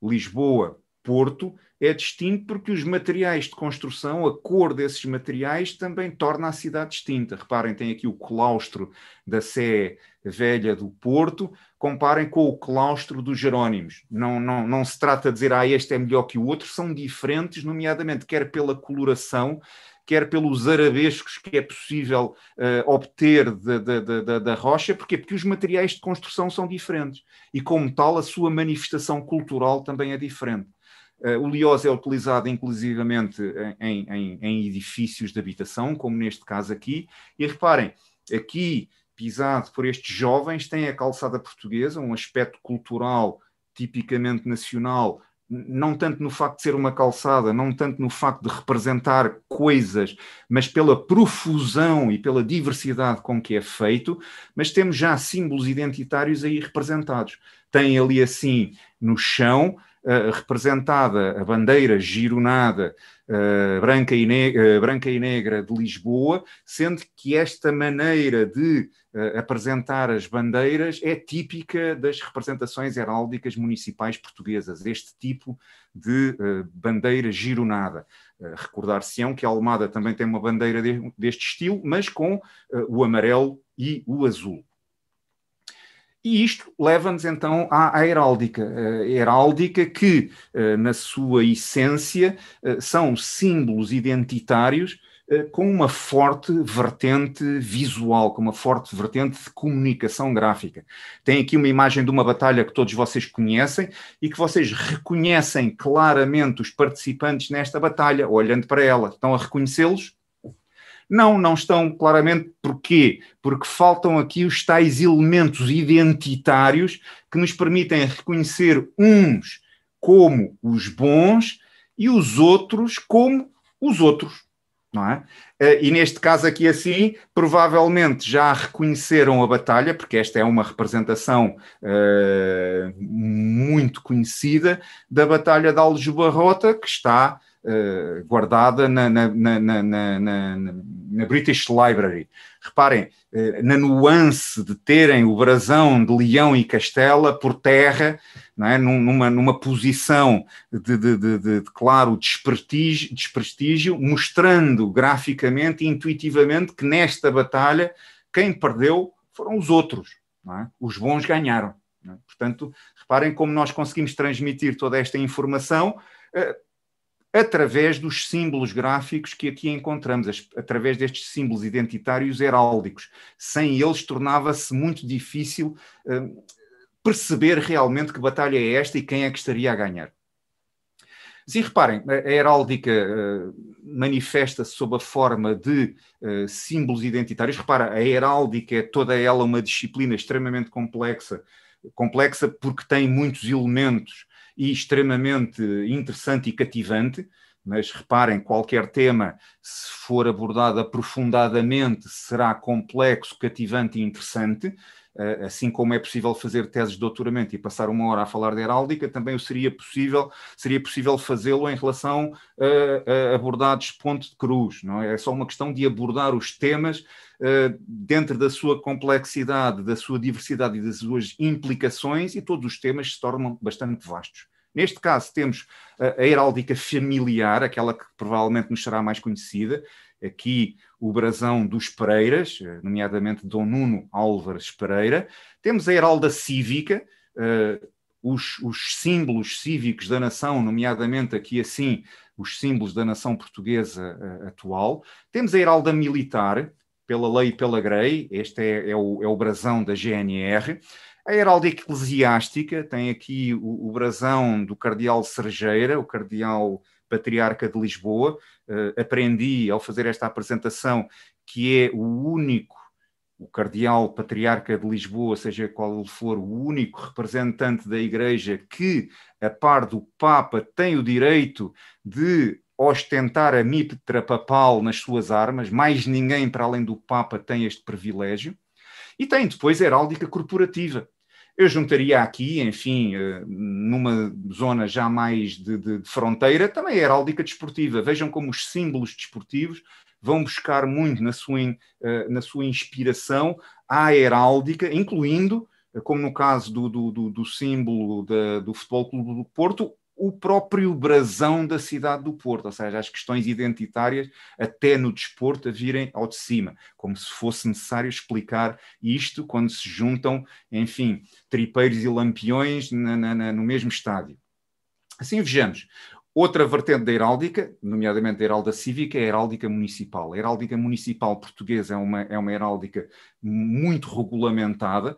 Lisboa, Porto, é distinto porque os materiais de construção, a cor desses materiais também torna a cidade distinta. Reparem, tem aqui o claustro da Sé Velha do Porto, comparem com o claustro dos Jerónimos. Não se trata de dizer, este é melhor que o outro, são diferentes, nomeadamente, quer pela coloração, quer pelos arabescos que é possível obter da rocha. Porquê? Porque os materiais de construção são diferentes e, como tal, a sua manifestação cultural também é diferente. O liós é utilizado inclusivamente em edifícios de habitação, como neste caso aqui, e reparem, aqui pisado por estes jovens, tem a calçada portuguesa, um aspecto cultural tipicamente nacional, não tanto no facto de ser uma calçada, não tanto no facto de representar coisas, mas pela profusão e pela diversidade com que é feito, mas temos já símbolos identitários aí representados. Tem ali assim no chão, representada a bandeira gironada branca e negra de Lisboa, sendo que esta maneira de apresentar as bandeiras é típica das representações heráldicas municipais portuguesas, este tipo de bandeira gironada. Recordar-se-ão que a Almada também tem uma bandeira deste estilo, mas com o amarelo e o azul. E isto leva-nos então à heráldica. A heráldica que, na sua essência, são símbolos identitários com uma forte vertente visual, com uma forte vertente de comunicação gráfica. Tem aqui uma imagem de uma batalha que todos vocês conhecem e que vocês reconhecem claramente os participantes nesta batalha, olhando para ela. Estão a reconhecê-los? Não estão claramente. Porquê? Porque faltam aqui os tais elementos identitários que nos permitem reconhecer uns como os bons e os outros como os outros, não é? E neste caso aqui assim, provavelmente já reconheceram a batalha, porque esta é uma representação muito conhecida da Batalha de Aljubarrota, que está guardada na British Library. Reparem, na nuance de terem o brasão de Leão e Castela por terra, não é? numa posição de claro desprestígio, mostrando graficamente e intuitivamente que nesta batalha quem perdeu foram os outros, não é? Os bons ganharam. Não é? Portanto, reparem como nós conseguimos transmitir toda esta informação através dos símbolos gráficos que aqui encontramos, através destes símbolos identitários heráldicos. Sem eles tornava-se muito difícil perceber realmente que batalha é esta e quem é que estaria a ganhar. Sim, reparem, a heráldica manifesta-se sob a forma de símbolos identitários. Repara, a heráldica é toda ela uma disciplina extremamente complexa porque tem muitos elementos e extremamente interessante e cativante, mas reparem, qualquer tema, se for abordado aprofundadamente, será complexo, cativante e interessante. Assim como é possível fazer teses de doutoramento e passar 1 hora a falar de heráldica, também seria possível fazê-lo em relação a abordados ponto de cruz. Não é? É só uma questão de abordar os temas dentro da sua complexidade, da sua diversidade e das suas implicações, e todos os temas se tornam bastante vastos. Neste caso temos a heráldica familiar, aquela que provavelmente nos será mais conhecida. Aqui o brasão dos Pereiras, nomeadamente Dom Nuno Álvares Pereira. Temos a heralda cívica, os símbolos cívicos da nação, nomeadamente aqui assim os símbolos da nação portuguesa atual. Temos a heralda militar, pela lei e pela grei, este é o brasão da GNR. A heralda eclesiástica tem aqui o brasão do cardeal Serjeira, o cardeal patriarca de Lisboa. Aprendi ao fazer esta apresentação que é o cardeal patriarca de Lisboa, seja qual ele for, o único representante da Igreja que, a par do Papa, tem o direito de ostentar a mitra papal nas suas armas. Mais ninguém para além do Papa tem este privilégio. E tem depois a heráldica corporativa. Eu juntaria aqui, enfim, numa zona já mais de fronteira, também a heráldica desportiva. Vejam como os símbolos desportivos vão buscar muito na sua inspiração à heráldica, incluindo, como no caso do símbolo do Futebol Clube do Porto, o próprio brasão da cidade do Porto, ou seja, as questões identitárias até no desporto a virem ao de cima, como se fosse necessário explicar isto quando se juntam, enfim, tripeiros e lampiões no mesmo estádio. Assim vejamos. Outra vertente da heráldica, nomeadamente da heralda cívica, é a heráldica municipal. A heráldica municipal portuguesa é uma heráldica muito regulamentada.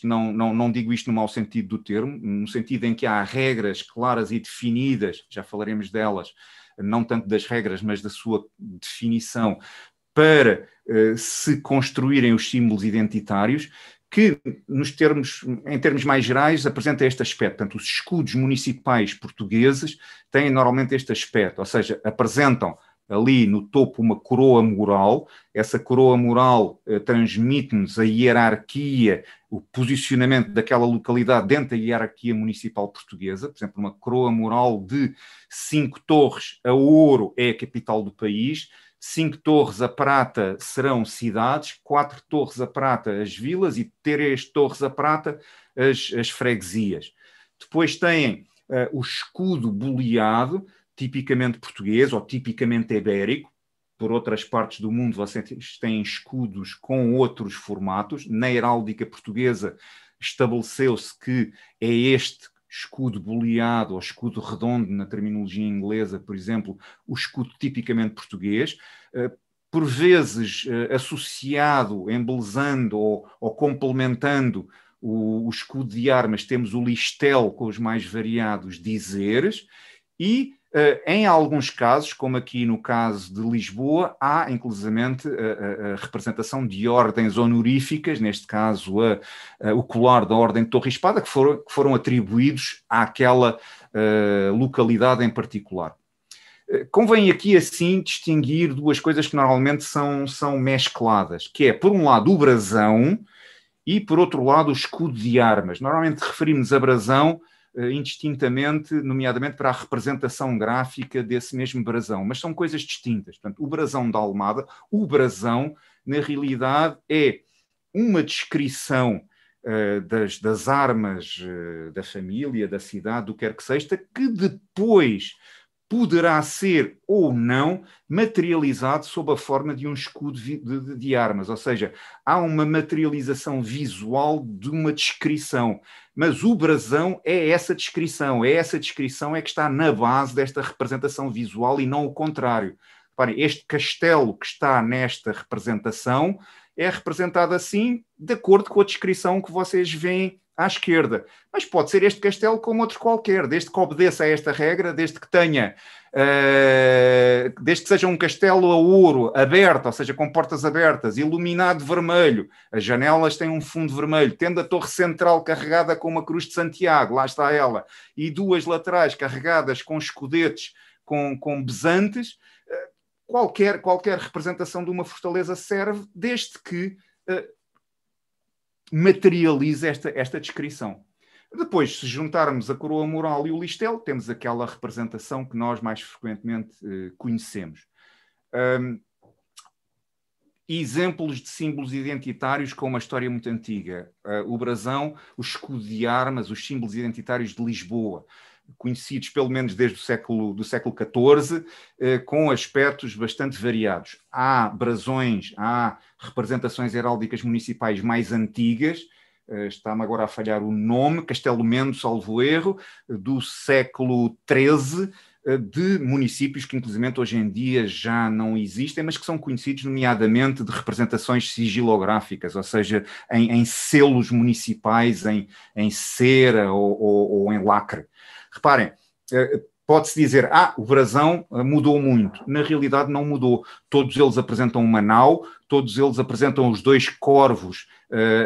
Não digo isto no mau sentido do termo, no sentido em que há regras claras e definidas, já falaremos delas, não tanto das regras, mas da sua definição, para se construírem os símbolos identitários, que, em termos mais gerais, apresenta este aspecto. Portanto, os escudos municipais portugueses têm normalmente este aspecto, ou seja, apresentam ali no topo uma coroa mural. Essa coroa mural transmite-nos a hierarquia, o posicionamento daquela localidade dentro da hierarquia municipal portuguesa. Por exemplo, uma coroa mural de 5 torres a ouro é a capital do país. 5 torres a prata serão cidades, 4 torres a prata as vilas e 3 torres a prata as freguesias. Depois têm o escudo boleado, tipicamente português ou tipicamente ibérico. Por outras partes do mundo vocês têm escudos com outros formatos. Na heráldica portuguesa estabeleceu-se que é este escudo boleado ou escudo redondo, na terminologia inglesa, por exemplo, o escudo tipicamente português, por vezes associado, embelezando ou complementando o escudo de armas, temos o listel com os mais variados dizeres e, em alguns casos, como aqui no caso de Lisboa, há inclusivamente a representação de ordens honoríficas, neste caso o colar da Ordem de Torre e Espada, que foram atribuídos àquela localidade em particular. Convém aqui, assim, distinguir duas coisas que normalmente são mescladas, que é, por um lado, o brasão e, por outro lado, o escudo de armas. Normalmente referimos a brasão indistintamente, nomeadamente para a representação gráfica desse mesmo brasão, mas são coisas distintas. Portanto, o brasão da Almada, o brasão, na realidade, é uma descrição das armas da família, da cidade, do que quer que seja, que depois poderá ser ou não materializado sob a forma de um escudo de armas, ou seja, há uma materialização visual de uma descrição. Mas o brasão é essa descrição é que está na base desta representação visual e não o contrário. Reparem, este castelo que está nesta representação é representado assim de acordo com a descrição que vocês veem à esquerda. Mas pode ser este castelo como outro qualquer, desde que obedeça a esta regra, desde que tenha, desde que seja um castelo a ouro, aberto, ou seja, com portas abertas, iluminado de vermelho, as janelas têm um fundo vermelho, tendo a torre central carregada com uma cruz de Santiago, lá está ela, e duas laterais carregadas com escudetes, com besantes, qualquer representação de uma fortaleza serve, desde que materializa esta descrição. Depois, se juntarmos a coroa mural e o listelo, temos aquela representação que nós mais frequentemente conhecemos. Exemplos de símbolos identitários com uma história muito antiga. O brasão, o escudo de armas, os símbolos identitários de Lisboa, conhecidos pelo menos desde do século XIV, com aspectos bastante variados. Há brasões, há representações heráldicas municipais mais antigas, está-me agora a falhar o nome, Castelo Mendo, salvo erro, do século XIII, de municípios que, inclusive, hoje em dia já não existem, mas que são conhecidos, nomeadamente, de representações sigilográficas, ou seja, em selos municipais, em cera ou em lacre. Reparem, pode-se dizer, o brasão mudou muito. Na realidade não mudou. Todos eles apresentam uma nau, todos eles apresentam os dois corvos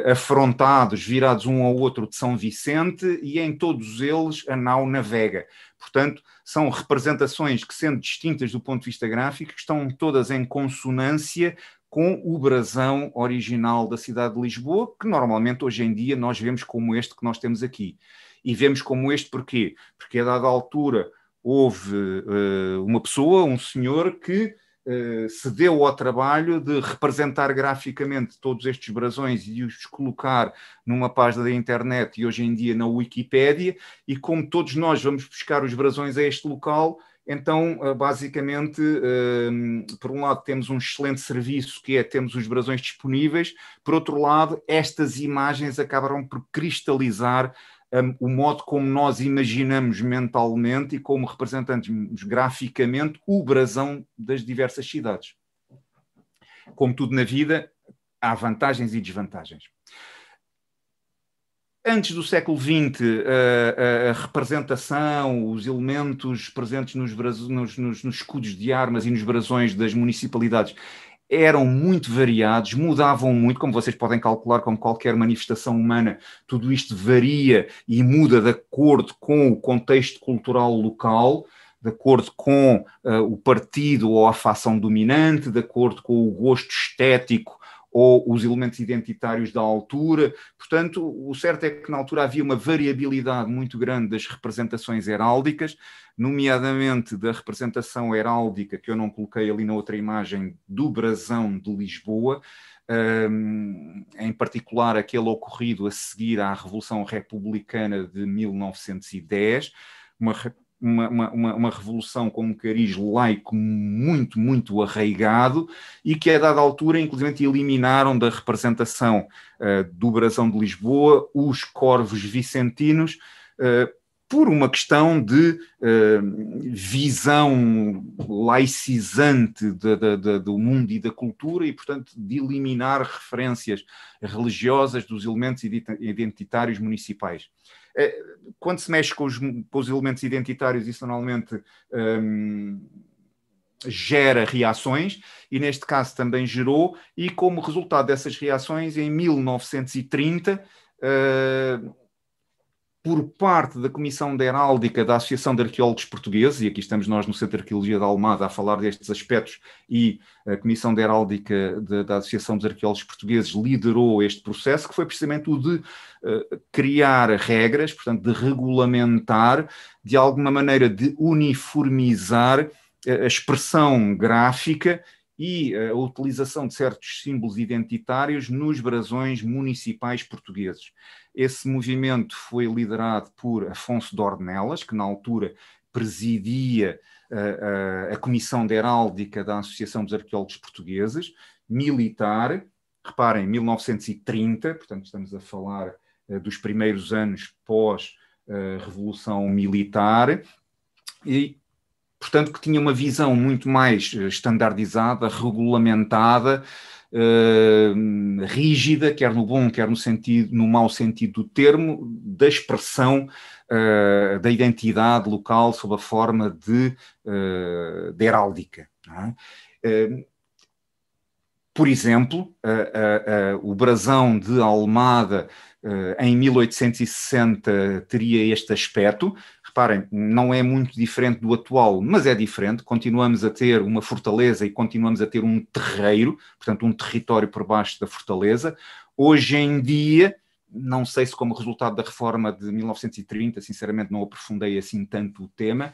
afrontados, virados um ao outro de São Vicente, e em todos eles a nau navega. Portanto, são representações que, sendo distintas do ponto de vista gráfico, estão todas em consonância com o brasão original da cidade de Lisboa, que normalmente hoje em dia nós vemos como este que nós temos aqui. E vemos como este porquê? Porque a dada altura houve uma pessoa, um senhor, que se deu ao trabalho de representar graficamente todos estes brasões e os colocar numa página da internet e hoje em dia na Wikipédia, e como todos nós vamos buscar os brasões a este local, então basicamente, por um lado temos um excelente serviço, que é temos os brasões disponíveis, por outro lado estas imagens acabaram por cristalizar o modo como nós imaginamos mentalmente e como representamos graficamente o brasão das diversas cidades. Como tudo na vida, há vantagens e desvantagens. Antes do século XX, a representação, os elementos presentes nos escudos de armas e nos brasões das municipalidades eram muito variados, mudavam muito, como vocês podem calcular, como qualquer manifestação humana, tudo isto varia e muda de acordo com o contexto cultural local, de acordo com o partido ou a facção dominante, de acordo com o gosto estético ou os elementos identitários da altura. Portanto, o certo é que na altura havia uma variabilidade muito grande das representações heráldicas, nomeadamente da representação heráldica, que eu não coloquei ali na outra imagem, do brasão de Lisboa, em particular aquele ocorrido a seguir à Revolução Republicana de 1910, uma revolução com um cariz laico muito, muito arraigado, e que a dada altura, inclusive, eliminaram da representação do brasão de Lisboa os corvos vicentinos, por uma questão de visão laicizante do mundo e da cultura, e, portanto, de eliminar referências religiosas dos elementos identitários municipais. Quando se mexe com os elementos identitários, isso normalmente gera reações, e neste caso também gerou, e como resultado dessas reações, em 1930, por parte da Comissão de Heráldica da Associação de Arqueólogos Portugueses, e aqui estamos nós no Centro de Arqueologia da Almada a falar destes aspectos, e a Comissão de Heráldica da Associação dos Arqueólogos Portugueses liderou este processo, que foi precisamente o de criar regras, portanto, de regulamentar, de alguma maneira de uniformizar a expressão gráfica e a utilização de certos símbolos identitários nos brasões municipais portugueses. Esse movimento foi liderado por Afonso de Ornelas, que na altura presidia a Comissão de Heráldica da Associação dos Arqueólogos Portugueses, militar, reparem, 1930, portanto estamos a falar dos primeiros anos pós-Revolução Militar, e, portanto, que tinha uma visão muito mais estandardizada, regulamentada, rígida, quer no bom, quer no mau sentido do termo, da expressão da identidade local sob a forma de heráldica. Não é? Por exemplo, o brasão de Almada em 1860 teria este aspecto. Reparem, não é muito diferente do atual, mas é diferente. Continuamos a ter uma fortaleza e continuamos a ter um terreiro, portanto, um território por baixo da fortaleza. Hoje em dia, não sei se como resultado da reforma de 1930, sinceramente não aprofundei assim tanto o tema,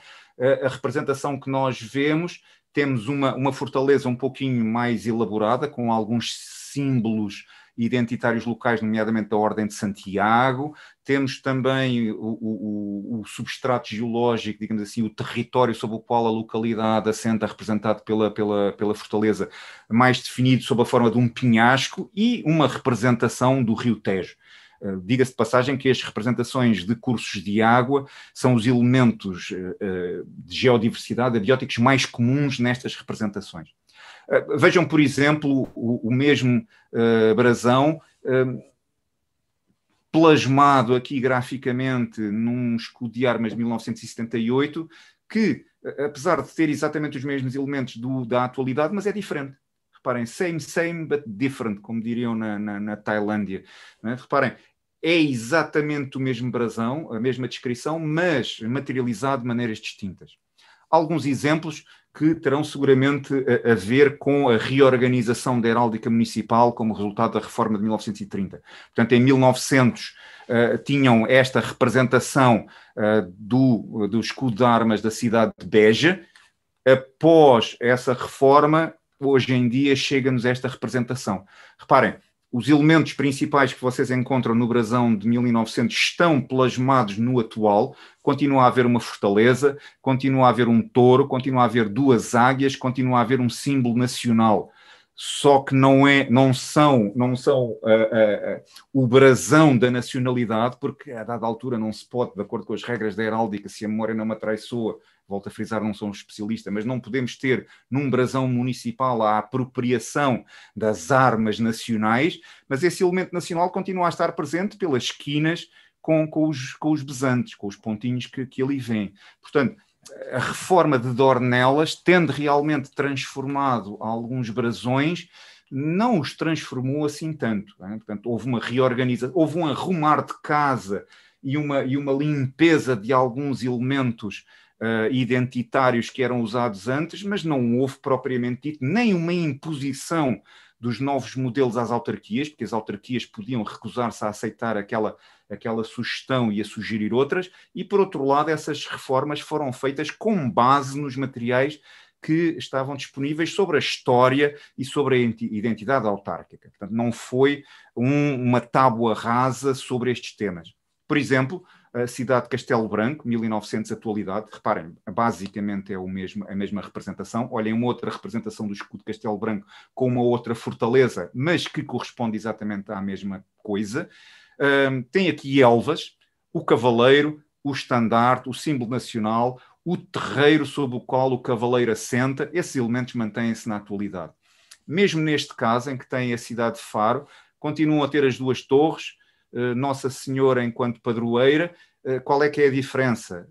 a representação que nós vemos, temos uma fortaleza um pouquinho mais elaborada, com alguns símbolos identitários locais, nomeadamente da Ordem de Santiago. Temos também o substrato geológico, digamos assim, o território sobre o qual a localidade assenta, representado pela fortaleza, mais definido sob a forma de um penhasco, e uma representação do Rio Tejo. Diga-se de passagem que as representações de cursos de água são os elementos de geodiversidade, abióticos mais comuns nestas representações. Vejam, por exemplo, o mesmo brasão plasmado aqui graficamente num escudo de armas de 1978, que, apesar de ter exatamente os mesmos elementos da atualidade, mas é diferente. Reparem, same, but different, como diriam na Tailândia. Não é? Reparem, é exatamente o mesmo brasão, a mesma descrição, mas materializado de maneiras distintas. Alguns exemplos que terão seguramente a ver com a reorganização da heráldica municipal como resultado da reforma de 1930. Portanto, em 1900 tinham esta representação do escudo de armas da cidade de Beja. Após essa reforma, hoje em dia chega-nos esta representação. Reparem, os elementos principais que vocês encontram no brasão de 1900 estão plasmados no atual. Continua a haver uma fortaleza, continua a haver um touro, continua a haver duas águias, continua a haver um símbolo nacional. Só que não são o brasão da nacionalidade, porque a dada altura não se pode, de acordo com as regras da heráldica, se a memória não me atraiçoa, volto a frisar, não sou um especialista, mas não podemos ter num brasão municipal a apropriação das armas nacionais, mas esse elemento nacional continua a estar presente pelas esquinas com os besantes, com os pontinhos que ali vêm. Portanto, a reforma de Dornelas, tendo realmente transformado alguns brasões, não os transformou assim tanto. Né? Portanto, houve uma reorganização, houve um arrumar de casa e uma limpeza de alguns elementos identitários que eram usados antes, mas não houve propriamente dito nem uma imposição dos novos modelos às autarquias, porque as autarquias podiam recusar-se a aceitar aquela sugestão e a sugerir outras, e por outro lado essas reformas foram feitas com base nos materiais que estavam disponíveis sobre a história e sobre a identidade autárquica. Portanto, não foi uma tábua rasa sobre estes temas. Por exemplo, a cidade de Castelo Branco, 1900 atualidade, reparem, basicamente é a mesma representação. Olhem, uma outra representação do escudo de Castelo Branco com uma outra fortaleza, mas que corresponde exatamente à mesma coisa. Tem aqui Elvas, o cavaleiro, o estandarte, o símbolo nacional, o terreiro sob o qual o cavaleiro assenta. Esses elementos mantêm-se na atualidade. Mesmo neste caso, em que tem a cidade de Faro, continuam a ter as duas torres, Nossa Senhora enquanto padroeira. Qual é que é a diferença?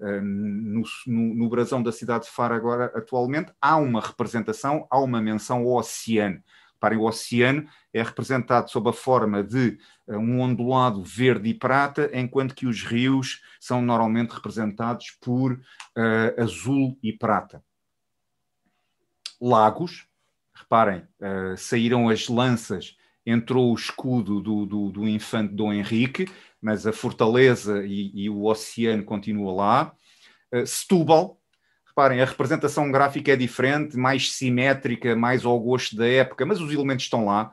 No brasão da cidade de Faro agora, atualmente, há uma representação, há uma menção ao oceano. Reparem, o oceano é representado sob a forma de um ondulado verde e prata, enquanto que os rios são normalmente representados por azul e prata. Lagos, reparem, saíram as lanças, entrou o escudo do infante Dom Henrique, mas a fortaleza e o oceano continua lá. Setúbal, reparem, a representação gráfica é diferente, mais simétrica, mais ao gosto da época, mas os elementos estão lá.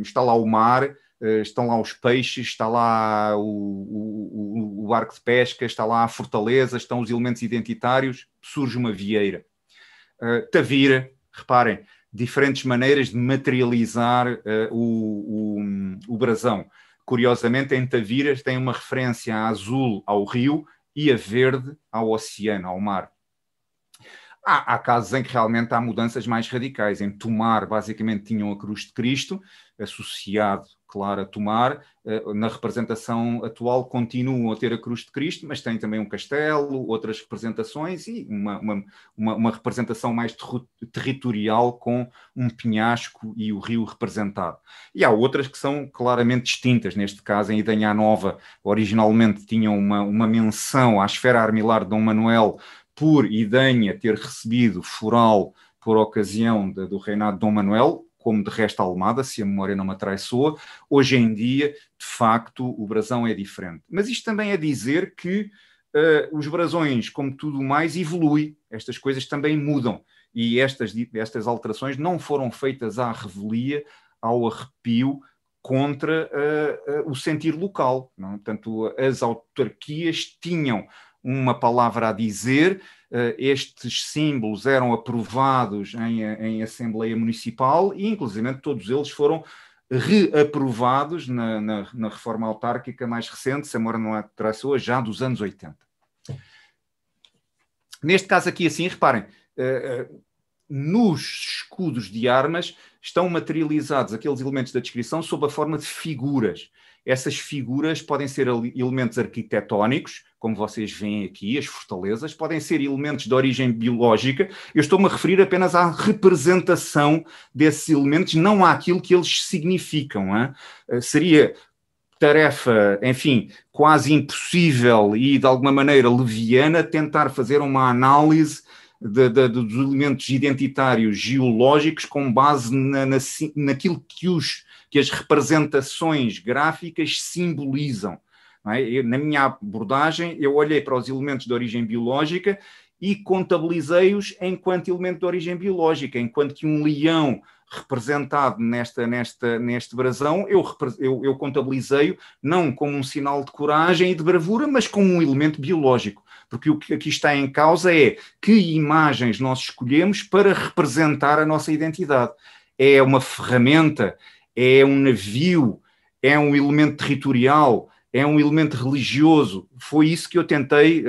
Está lá o mar, estão lá os peixes, está lá o arco de pesca, está lá a fortaleza, estão os elementos identitários, surge uma vieira. Tavira, reparem, diferentes maneiras de materializar o brasão. Curiosamente, em Taviras tem uma referência a azul ao rio e a verde ao oceano, ao mar. Há casos em que realmente há mudanças mais radicais. Em Tomar, basicamente, tinham a cruz de Cristo, associado, claro, a Tomar. Na representação atual continuam a ter a cruz de Cristo, mas tem também um castelo, outras representações e uma representação mais territorial com um penhasco e o rio representado. E há outras que são claramente distintas. Neste caso, em Idanha Nova, originalmente tinham uma menção à esfera armilar de Dom Manuel, por Idanha ter recebido foral por ocasião do reinado de Dom Manuel, como de resto a Almada, se a memória não me atraiçoa. Hoje em dia, de facto, o brasão é diferente. Mas isto também é dizer que os brasões, como tudo mais, evoluem. Estas coisas também mudam. E estas alterações não foram feitas à revelia, ao arrepio, contra o sentir local. Não? Portanto, as autarquias tinham uma palavra a dizer, estes símbolos eram aprovados em Assembleia Municipal e, inclusive, todos eles foram reaprovados na reforma autárquica mais recente, se a memória não atraiçoa, já dos anos 80. Neste caso aqui, assim, reparem, nos escudos de armas estão materializados aqueles elementos da descrição sob a forma de figuras. Essas figuras podem ser elementos arquitetónicos, como vocês veem aqui, as fortalezas, podem ser elementos de origem biológica. Eu estou-me a referir apenas à representação desses elementos, não àquilo que eles significam. Seria tarefa, enfim, quase impossível e, de alguma maneira, leviana, tentar fazer uma análise dos elementos identitários geológicos com base naquilo que as representações gráficas simbolizam. Não é? Na minha abordagem, eu olhei para os elementos de origem biológica e contabilizei-os enquanto elemento de origem biológica, enquanto que um leão representado neste brasão, eu contabilizei-o não como um sinal de coragem e de bravura, mas como um elemento biológico. Porque o que aqui está em causa é que imagens nós escolhemos para representar a nossa identidade. É uma ferramenta, é um navio, é um elemento territorial, é um elemento religioso. Foi isso que eu tentei,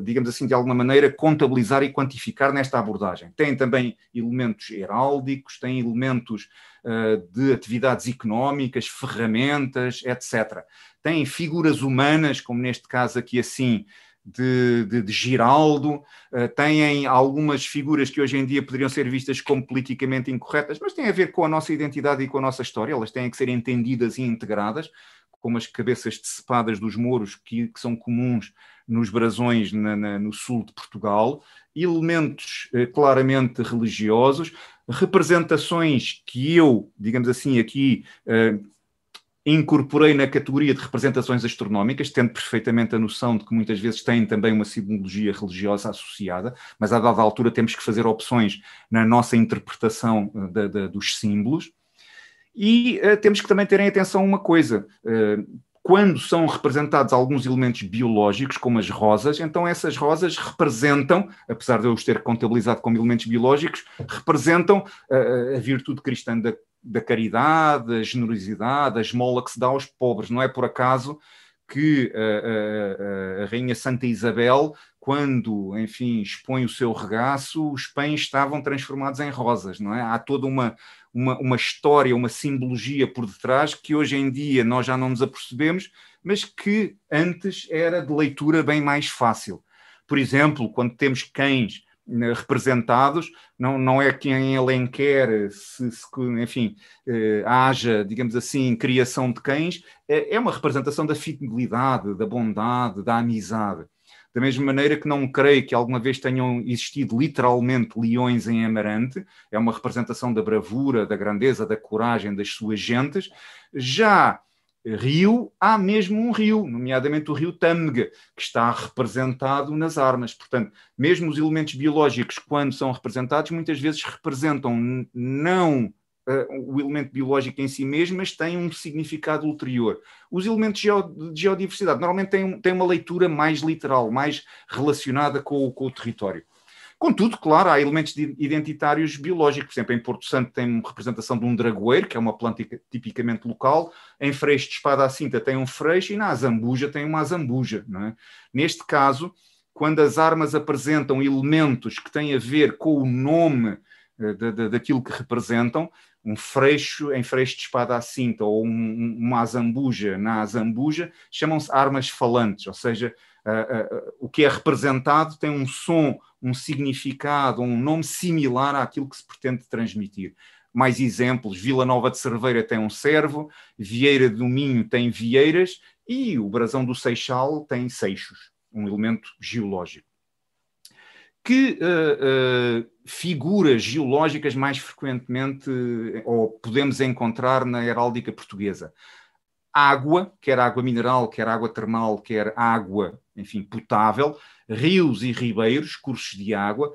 digamos assim, de alguma maneira, contabilizar e quantificar nesta abordagem. Tem também elementos heráldicos, tem elementos de atividades económicas, ferramentas, etc. Tem figuras humanas, como neste caso aqui assim, de Giraldo, têm algumas figuras que hoje em dia poderiam ser vistas como politicamente incorretas, mas têm a ver com a nossa identidade e com a nossa história, elas têm que ser entendidas e integradas, como as cabeças decepadas dos mouros que são comuns nos brasões no sul de Portugal, elementos claramente religiosos, representações que eu, digamos assim, aqui incorporei na categoria de representações astronómicas, tendo perfeitamente a noção de que muitas vezes têm também uma simbologia religiosa associada, mas a dada altura temos que fazer opções na nossa interpretação dos símbolos. E temos que também ter em atenção uma coisa, quando são representados alguns elementos biológicos, como as rosas, então essas rosas representam, apesar de eu os ter contabilizado como elementos biológicos, representam a virtude cristã da caridade, a generosidade, a esmola que se dá aos pobres. Não é por acaso que a Rainha Santa Isabel, quando, enfim, expõe o seu regaço, os pães estavam transformados em rosas, não é? Há toda uma história, uma simbologia por detrás que hoje em dia nós já não nos apercebemos, mas que antes era de leitura bem mais fácil. Por exemplo, quando temos cães representados, não é que em Alenquer, enfim, haja, digamos assim, criação de cães, é uma representação da fidelidade, da bondade, da amizade. Da mesma maneira que não creio que alguma vez tenham existido literalmente leões em Amarante, é uma representação da bravura, da grandeza, da coragem das suas gentes. Já rio, há mesmo um rio, nomeadamente o rio Tâmega, que está representado nas armas. Portanto, mesmo os elementos biológicos, quando são representados, muitas vezes representam não o elemento biológico em si mesmo, mas têm um significado ulterior. Os elementos de geodiversidade normalmente têm uma leitura mais literal, mais relacionada com o território. Contudo, claro, há elementos identitários biológicos. Por exemplo, em Porto Santo tem uma representação de um dragoeiro, que é uma planta tipicamente local. Em Freixo de Espada à Cinta tem um freixo e na azambuja tem uma azambuja. Não é? Neste caso, quando as armas apresentam elementos que têm a ver com o nome daquilo que representam, um freixo em Freixo de Espada à Cinta ou uma azambuja na azambuja, chamam-se armas falantes, ou seja, o que é representado tem um som, um significado, um nome similar àquilo que se pretende transmitir. Mais exemplos, Vila Nova de Cerveira tem um cervo, Vieira do Minho tem vieiras e o Brasão do Seixal tem seixos, um elemento geológico. Que figuras geológicas mais frequentemente ou podemos encontrar na heráldica portuguesa? Água, quer água mineral, quer água termal, quer água, enfim, potável, rios e ribeiros, cursos de água,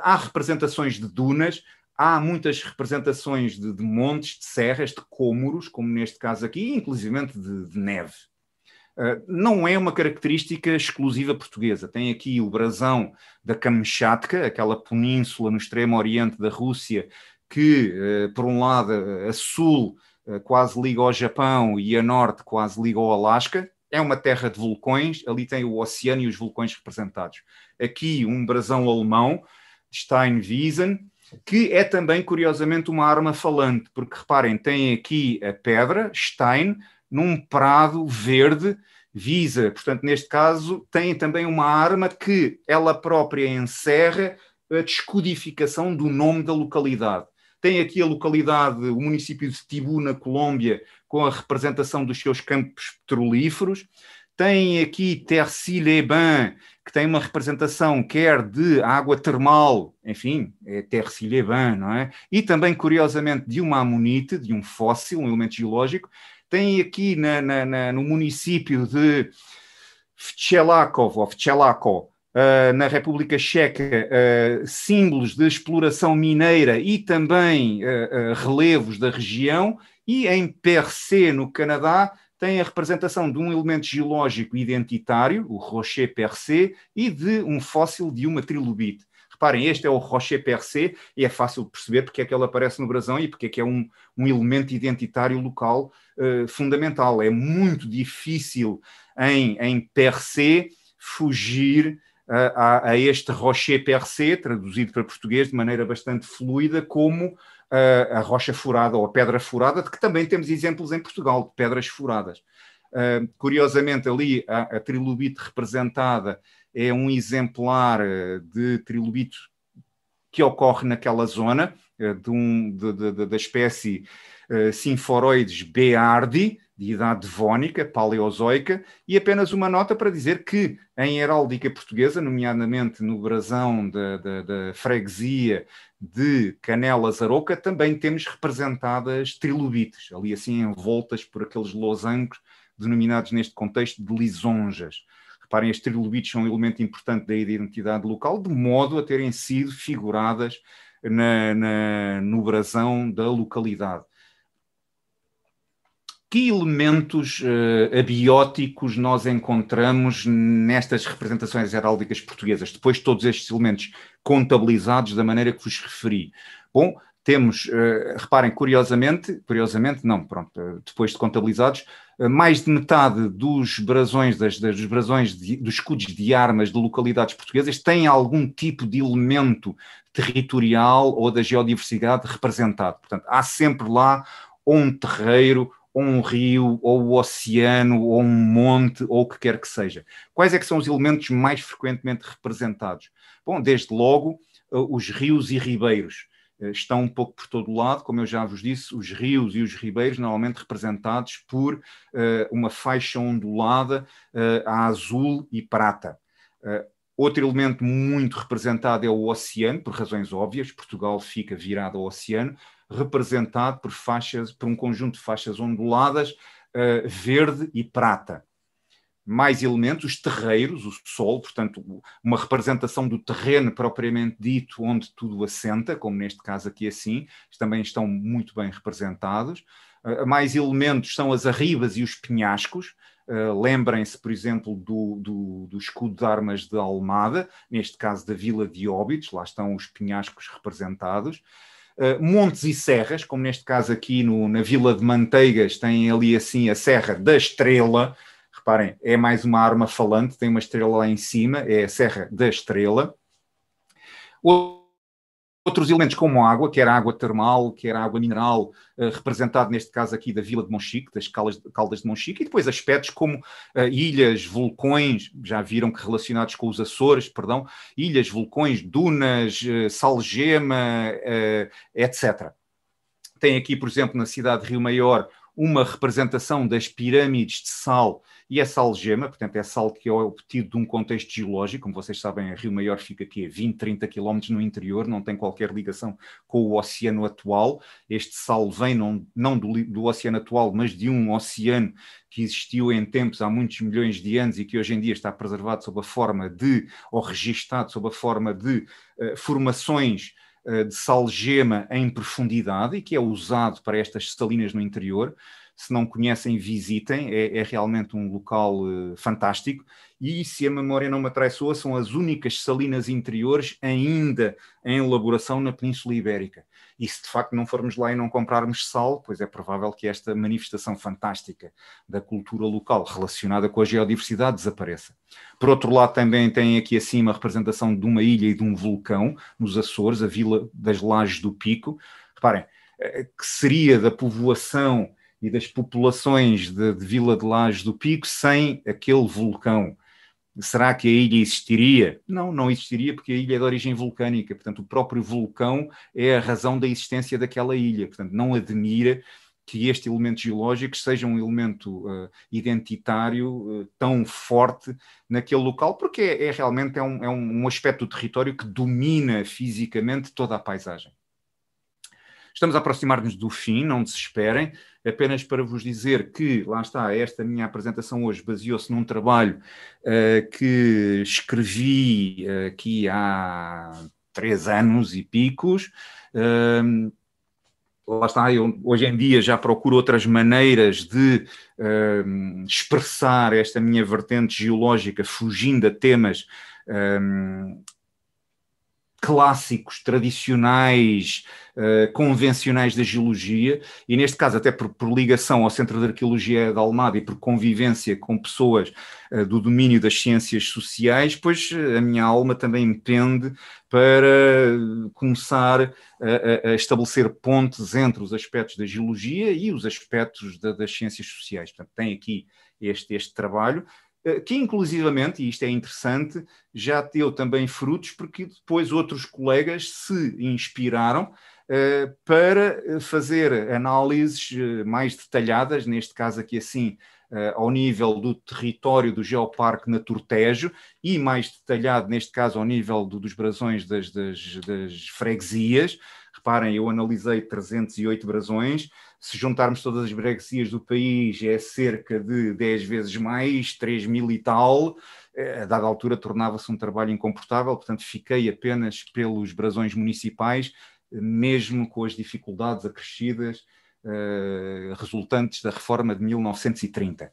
há representações de dunas, há muitas representações de montes, de serras, de cômoros, como neste caso aqui, inclusivamente de neve. Não é uma característica exclusiva portuguesa. Tem aqui o brasão da Kamchatka, aquela península no extremo oriente da Rússia, que, por um lado, a sul quase liga ao Japão e a norte quase liga ao Alasca. É uma terra de vulcões, ali tem o oceano e os vulcões representados. Aqui um brasão alemão, Steinwiesen, que é também, curiosamente, uma arma falante, porque, reparem, tem aqui a pedra, Stein, num prado verde, visa, portanto, neste caso, tem também uma arma que ela própria encerra a descodificação do nome da localidade. Tem aqui a localidade, o município de Tibú, na Colômbia, com a representação dos seus campos petrolíferos. Tem aqui Tercy-les-Bains, que tem uma representação quer de água termal, enfim, é Tercy-les-Bains, não é? E também, curiosamente, de uma amonite, de um fóssil, um elemento geológico. Tem aqui no município de Včelakov, na República Checa, símbolos de exploração mineira e também relevos da região, e em Percé, no Canadá, tem a representação de um elemento geológico identitário, o Rocher Percé, e de um fóssil de uma trilobite. Reparem, este é o Rocher Percé e é fácil de perceber porque é que ele aparece no brasão e porque é que é um elemento identitário local fundamental. É muito difícil em Percé fugir a este Rocher Percé, traduzido para português de maneira bastante fluida, como a rocha furada ou a pedra furada, de que também temos exemplos em Portugal, de pedras furadas. Curiosamente, ali a trilobite representada é um exemplar de trilobite que ocorre naquela zona, da espécie Symphoroides beardi, de idade devónica, paleozoica, e apenas uma nota para dizer que em heráldica portuguesa, nomeadamente no brasão da freguesia de Canelas Aroca, também temos representadas trilobites, ali assim envoltas por aqueles losangos denominados neste contexto de lisonjas. Reparem, as trilobites são um elemento importante da identidade local, de modo a terem sido figuradas no brasão da localidade. Que elementos abióticos nós encontramos nestas representações heráldicas portuguesas, depois de todos estes elementos contabilizados da maneira que vos referi? Bom, temos, reparem, curiosamente não, pronto, depois de contabilizados, mais de metade dos brasões, dos brasões dos escudos de armas de localidades portuguesas têm algum tipo de elemento territorial ou da geodiversidade representado. Portanto, há sempre lá ou um terreiro, ou um rio, ou o oceano, ou um monte, ou o que quer que seja. Quais é que são os elementos mais frequentemente representados? Bom, desde logo, os rios e ribeiros. Estão um pouco por todo o lado, como eu já vos disse, os rios e os ribeiros normalmente representados por uma faixa ondulada a azul e prata. Outro elemento muito representado é o oceano, por razões óbvias. Portugal fica virado ao oceano, representado por um conjunto de faixas onduladas verde e prata. Mais elementos, os terreiros, o solo, portanto, uma representação do terreno propriamente dito, onde tudo assenta, como neste caso aqui assim, também estão muito bem representados. Mais elementos são as arribas e os penhascos. Lembrem-se, por exemplo, do escudo de armas de Almada, neste caso da Vila de Óbidos, lá estão os penhascos representados. Montes e serras, como neste caso aqui na Vila de Manteigas, tem ali assim a Serra da Estrela. Reparem, é mais uma arma falante, tem uma estrela lá em cima, é a Serra da Estrela. Outros elementos como água, quer água termal, quer água mineral, representado neste caso aqui da Vila de Monchique, das Caldas de Monchique, e depois aspectos como ilhas, vulcões, já viram que relacionados com os Açores, perdão, ilhas, vulcões, dunas, salgema, etc. Tem aqui, por exemplo, na cidade de Rio Maior, uma representação das pirâmides de sal e essa algema, portanto é sal que é obtido de um contexto geológico, como vocês sabem, Rio Maior fica aqui a 20, 30 quilómetros no interior, não tem qualquer ligação com o oceano atual. Este sal vem não do oceano atual, mas de um oceano que existiu em tempos há muitos milhões de anos e que hoje em dia está preservado sob a forma de, ou registado sob a forma de formações de salgema em profundidade e que é usado para estas salinas no interior. Se não conhecem, visitem, é realmente um local fantástico e, se a memória não me atraiçoa, são as únicas salinas interiores ainda em elaboração na Península Ibérica. E se de facto não formos lá e não comprarmos sal, pois é provável que esta manifestação fantástica da cultura local relacionada com a geodiversidade desapareça. Por outro lado, também tem aqui acima a representação de uma ilha e de um vulcão nos Açores, a Vila das Lajes do Pico. Reparem, que seria da povoação e das populações de Vila de Lajes do Pico sem aquele vulcão? Será que a ilha existiria? Não, não existiria, porque a ilha é de origem vulcânica. Portanto, o próprio vulcão é a razão da existência daquela ilha. Portanto, não admira que este elemento geológico seja um elemento identitário tão forte naquele local, porque realmente um aspecto do território que domina fisicamente toda a paisagem. Estamos a aproximar-nos do fim, não desesperem, apenas para vos dizer que, lá está, esta minha apresentação hoje baseou-se num trabalho que escrevi aqui há 3 anos e picos. Lá está, eu hoje em dia já procuro outras maneiras de expressar esta minha vertente geológica, fugindo a temas clássicos, tradicionais, convencionais da geologia, e neste caso até por ligação ao Centro de Arqueologia de Almada e por convivência com pessoas do domínio das ciências sociais, pois a minha alma também me pende para começar a estabelecer pontes entre os aspectos da geologia e os aspectos das ciências sociais. Portanto, tem aqui este trabalho, que inclusivamente, e isto é interessante, já deu também frutos, porque depois outros colegas se inspiraram para fazer análises mais detalhadas, neste caso aqui assim, ao nível do território do Geoparque Naturtejo e mais detalhado, neste caso, ao nível dos brasões das freguesias. Reparem, eu analisei 308 brasões. Se juntarmos todas as freguesias do país, é cerca de 10 vezes mais, 3.000 e tal. A dada altura tornava-se um trabalho incomportável, portanto fiquei apenas pelos brasões municipais, mesmo com as dificuldades acrescidas resultantes da reforma de 1930.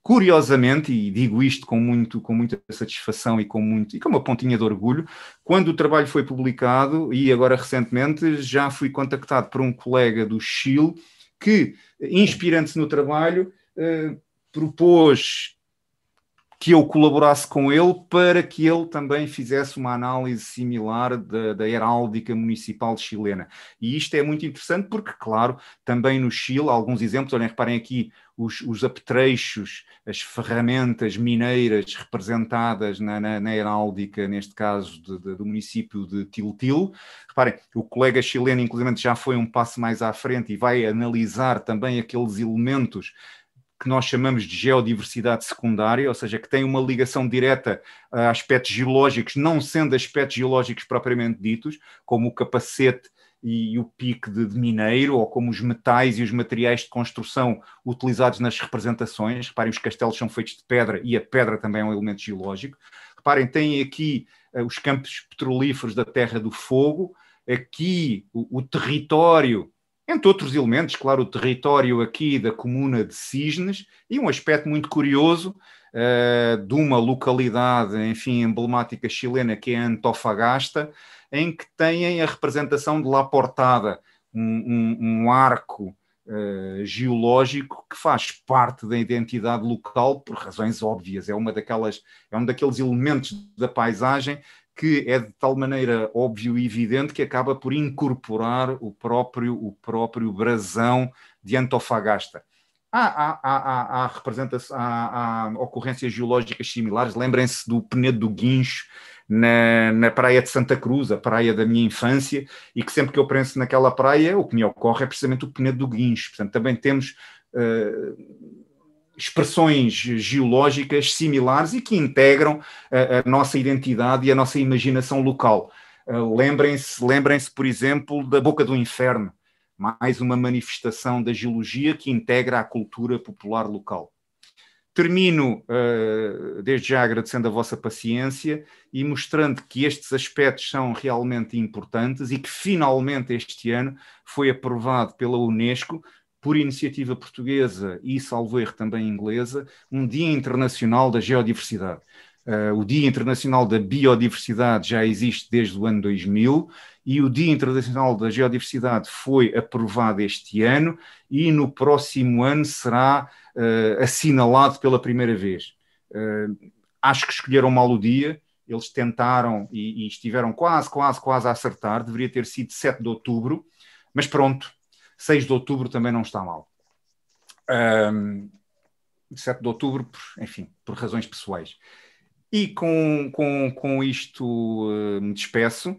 Curiosamente, e digo isto com muita satisfação e com uma pontinha de orgulho, quando o trabalho foi publicado, e agora recentemente, já fui contactado por um colega do Chile que, inspirando-se no trabalho, propôs que eu colaborasse com ele para que ele também fizesse uma análise similar da heráldica municipal chilena. E isto é muito interessante porque, claro, também no Chile, alguns exemplos, olhem, reparem aqui os apetrechos, as ferramentas mineiras representadas na heráldica, neste caso do município de Tiltil. Reparem, o colega chileno, inclusive, já foi um passo mais à frente e vai analisar também aqueles elementos que nós chamamos de geodiversidade secundária, ou seja, que tem uma ligação direta a aspectos geológicos, não sendo aspectos geológicos propriamente ditos, como o capacete e o pique de mineiro, ou como os metais e os materiais de construção utilizados nas representações. Reparem, os castelos são feitos de pedra e a pedra também é um elemento geológico. Reparem, tem aqui os campos petrolíferos da Terra do Fogo, aqui o território Entre outros elementos, claro, o território aqui da comuna de Cisnes e um aspecto muito curioso de uma localidade, enfim, emblemática chilena, que é Antofagasta, em que têm a representação de La Portada, um arco geológico que faz parte da identidade local por razões óbvias. É um daqueles elementos da paisagem que é de tal maneira óbvio e evidente que acaba por incorporar o próprio brasão de Antofagasta. Há ocorrências geológicas similares. Lembrem-se do Penedo do Guincho, na praia de Santa Cruz, a praia da minha infância, e que sempre que eu penso naquela praia, o que me ocorre é precisamente o Penedo do Guincho. Portanto, também temos expressões geológicas similares e que integram a nossa identidade e a nossa imaginação local. Lembrem-se, por exemplo, da Boca do Inferno, mais uma manifestação da geologia que integra a cultura popular local. Termino, desde já, agradecendo a vossa paciência e mostrando que estes aspectos são realmente importantes e que, finalmente, este ano foi aprovado pela Unesco, por iniciativa portuguesa e, salvo erro, também inglesa, um Dia Internacional da Geodiversidade. O Dia Internacional da Biodiversidade já existe desde o ano 2000 e o Dia Internacional da Geodiversidade foi aprovado este ano e no próximo ano será assinalado pela primeira vez. Acho que escolheram mal o dia, eles tentaram e estiveram quase a acertar, deveria ter sido 7 de outubro, mas pronto, 6 de outubro também não está mal. 7 de outubro, enfim, por razões pessoais. E com isto me despeço.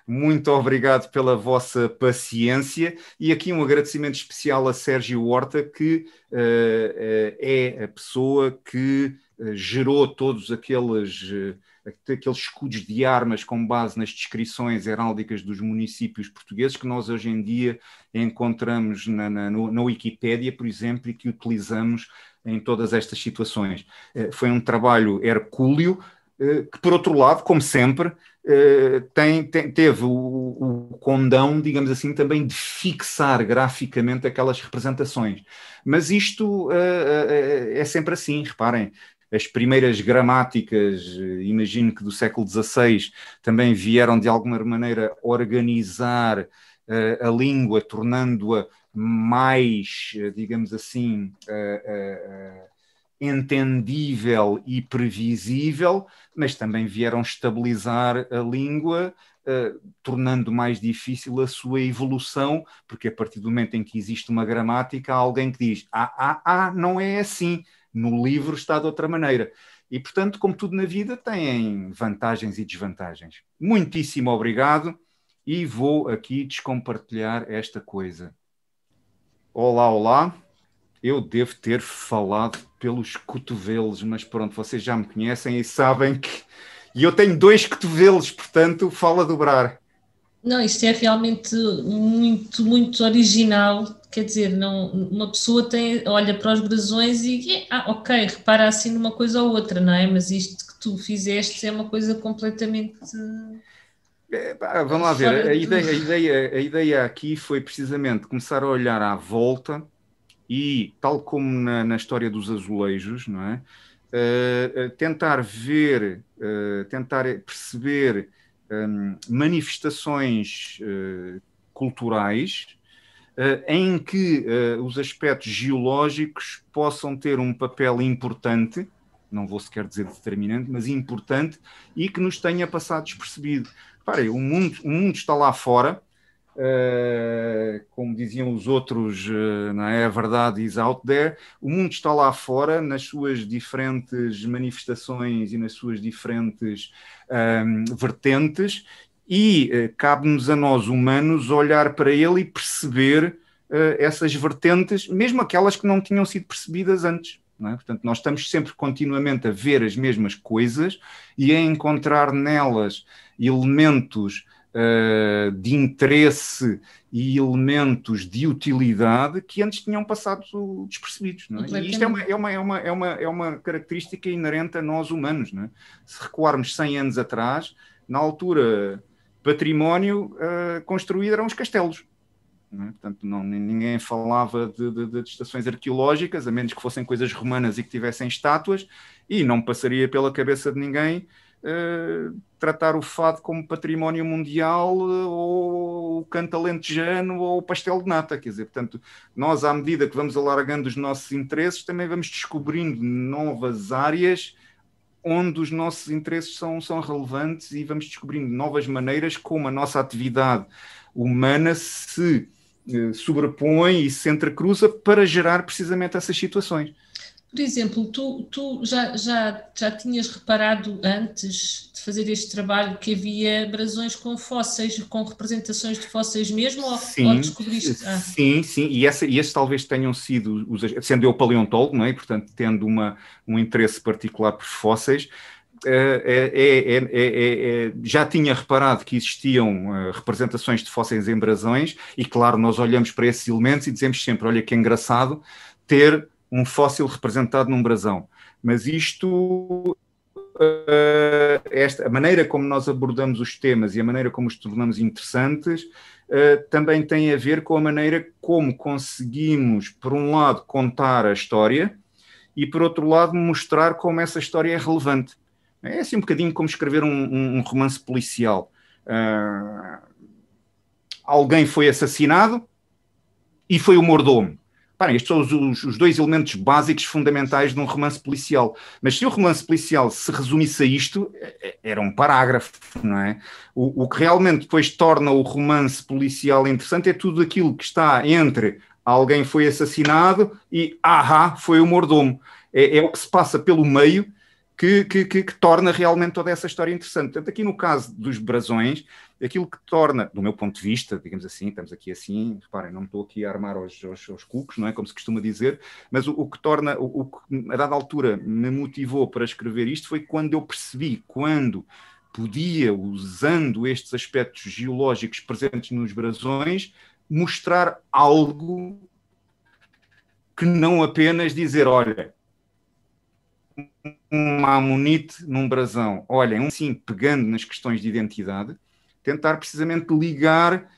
Muito obrigado pela vossa paciência e aqui um agradecimento especial a Sérgio Horta, que é a pessoa que gerou todos aqueles escudos de armas com base nas descrições heráldicas dos municípios portugueses que nós hoje em dia encontramos na Wikipédia, por exemplo, e que utilizamos em todas estas situações. Foi um trabalho hercúleo, que, por outro lado, como sempre, teve o condão, digamos assim, também de fixar graficamente aquelas representações. Mas isto é sempre assim, reparem. As primeiras gramáticas, imagino que do século XVI, também vieram de alguma maneira organizar a língua, tornando-a mais, digamos assim, entendível e previsível, mas também vieram estabilizar a língua, tornando mais difícil a sua evolução, porque a partir do momento em que existe uma gramática, há alguém que diz, não é assim, no livro está de outra maneira. E, portanto, como tudo na vida, tem vantagens e desvantagens. Muitíssimo obrigado e vou aqui descompartilhar esta coisa. Olá. Eu devo ter falado pelos cotovelos, mas pronto, vocês já me conhecem e sabem que... E eu tenho 2 cotovelos, portanto, falo a dobrar. Não, isto é realmente muito, muito original. Quer dizer, não, uma pessoa olha para os brasões e... ok, repara assim numa coisa ou outra, não é? Mas isto que tu fizeste é uma coisa completamente... Vamos lá ver, a ideia aqui foi precisamente começar a olhar à volta e, tal como na história dos azulejos, não é? Tentar ver, tentar perceber manifestações culturais em que os aspectos geológicos possam ter um papel importante, não vou sequer dizer determinante, mas importante, e que nos tenha passado despercebido. Reparem, o mundo está lá fora, como diziam os outros, não é? A verdade is out there. O mundo está lá fora, nas suas diferentes manifestações e nas suas diferentes vertentes, e cabe-nos a nós, humanos, olhar para ele e perceber essas vertentes, mesmo aquelas que não tinham sido percebidas antes. Não é? Portanto, nós estamos sempre continuamente a ver as mesmas coisas e a encontrar nelas elementos de interesse e elementos de utilidade que antes tinham passado despercebidos. Não é? E isto é uma característica inerente a nós humanos. Não é? Se recuarmos 100 anos atrás, na altura, património construído eram os castelos. não é? Portanto, ninguém falava de estações arqueológicas, a menos que fossem coisas romanas e que tivessem estátuas, e não passaria pela cabeça de ninguém tratar o fado como património mundial, ou o canto alentejano, ou o pastel de nata. Quer dizer, portanto, nós, à medida que vamos alargando os nossos interesses, também vamos descobrindo novas áreas onde os nossos interesses são relevantes, e vamos descobrindo novas maneiras como a nossa atividade humana se sobrepõe e se entrecruza para gerar precisamente essas situações. Por exemplo, tu já tinhas reparado antes de fazer este trabalho que havia brasões com fósseis, com representações de fósseis mesmo, ou descobriste? Sim, e esses talvez tenham sido, sendo eu paleontólogo, não é? Portanto, tendo um interesse particular por fósseis, já tinha reparado que existiam representações de fósseis em brasões, e claro, nós olhamos para esses elementos e dizemos sempre, olha que engraçado ter um fóssil representado num brasão. Mas isto, a maneira como nós abordamos os temas e a maneira como os tornamos interessantes, também tem a ver com a maneira como conseguimos, por um lado, contar a história, e por outro lado, mostrar como essa história é relevante. É assim um bocadinho como escrever um romance policial. Alguém foi assassinado e foi o mordomo. Parem, estes são os dois elementos básicos fundamentais de um romance policial. Mas se o romance policial se resumisse a isto, era um parágrafo, não é? O que realmente depois torna o romance policial interessante é tudo aquilo que está entre alguém foi assassinado e foi o mordomo. É o que se passa pelo meio que torna realmente toda essa história interessante. Portanto, aqui no caso dos brasões, aquilo que torna, do meu ponto de vista, digamos assim, estamos aqui assim, reparem, não estou aqui a armar aos cucos, não é, como se costuma dizer, mas o que torna, o que a dada altura me motivou para escrever isto foi quando eu percebi, quando podia, usando estes aspectos geológicos presentes nos brasões, mostrar algo que não apenas dizer, olha, uma amonite num brasão. Olhem, sim, pegando nas questões de identidade, tentar precisamente ligar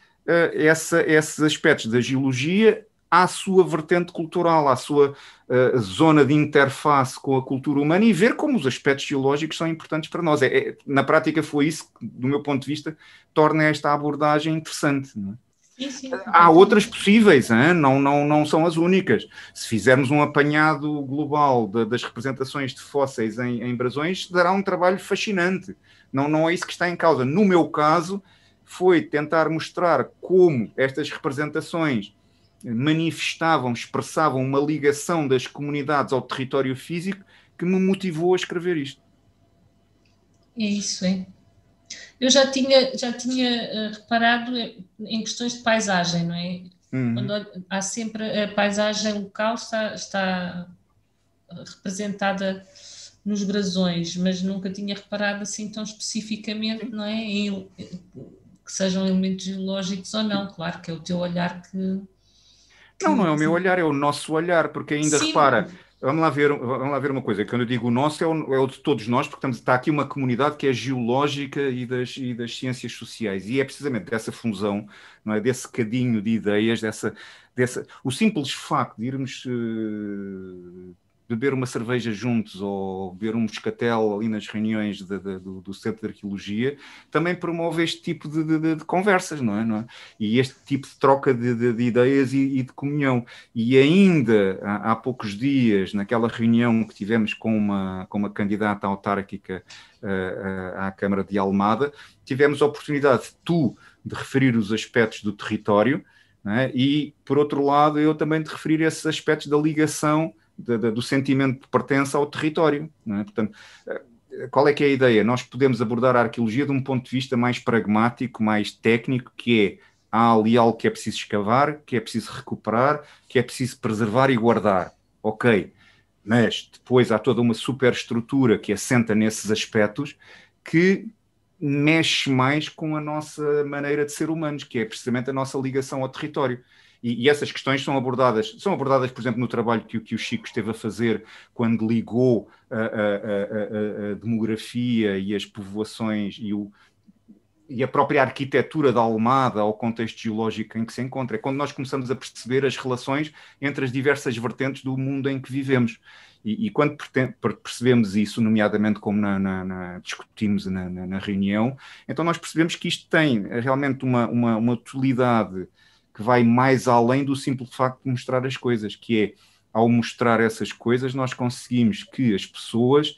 esses aspectos da geologia à sua vertente cultural, à sua zona de interface com a cultura humana, e ver como os aspectos geológicos são importantes para nós. Na prática foi isso que, do meu ponto de vista, torna esta abordagem interessante, não é? Sim. Há outras possíveis, hein? Não são as únicas. Se fizermos um apanhado global das representações de fósseis em brasões, dará um trabalho fascinante. Não é isso que está em causa. No meu caso, foi tentar mostrar como estas representações manifestavam, expressavam uma ligação das comunidades ao território físico, que me motivou a escrever isto. É isso, é. Eu já tinha reparado em questões de paisagem, não é? Quando há sempre a paisagem local está representada nos brasões, mas nunca tinha reparado assim tão especificamente, não é? Que sejam elementos geológicos ou não. Claro que é o teu olhar que... Não é o meu olhar, é o nosso olhar, porque ainda repara... Vamos lá ver uma coisa. Quando eu digo o nosso, é o de todos nós, porque está aqui uma comunidade que é geológica e das ciências sociais. E é precisamente dessa fusão, não é? Desse cadinho de ideias, o simples facto de irmos beber uma cerveja juntos ou beber um moscatel ali nas reuniões do Centro de Arqueologia, também promove este tipo de conversas, não é? E este tipo de troca de ideias e de comunhão. E ainda há poucos dias, naquela reunião que tivemos com uma candidata autárquica à Câmara de Almada, tivemos a oportunidade, de referir os aspectos do território, não é? E, por outro lado, eu também de referir esses aspectos da ligação do sentimento de pertença ao território, não é? Portanto, qual é que é a ideia? Nós podemos abordar a arqueologia de um ponto de vista mais pragmático, mais técnico, que é, há ali algo que é preciso escavar, que é preciso recuperar, que é preciso preservar e guardar. Ok, mas depois há toda uma superestrutura que assenta nesses aspectos que mexe mais com a nossa maneira de ser humanos, que é precisamente a nossa ligação ao território. E essas questões são abordadas, por exemplo, no trabalho que o Chico esteve a fazer quando ligou a demografia e as povoações e e a própria arquitetura da Almada, ao contexto geológico em que se encontra. É quando nós começamos a perceber as relações entre as diversas vertentes do mundo em que vivemos. E quando percebemos isso, nomeadamente como discutimos na reunião, então nós percebemos que isto tem realmente uma utilidade que vai mais além do simples facto de mostrar as coisas, que é, ao mostrar essas coisas, nós conseguimos que as pessoas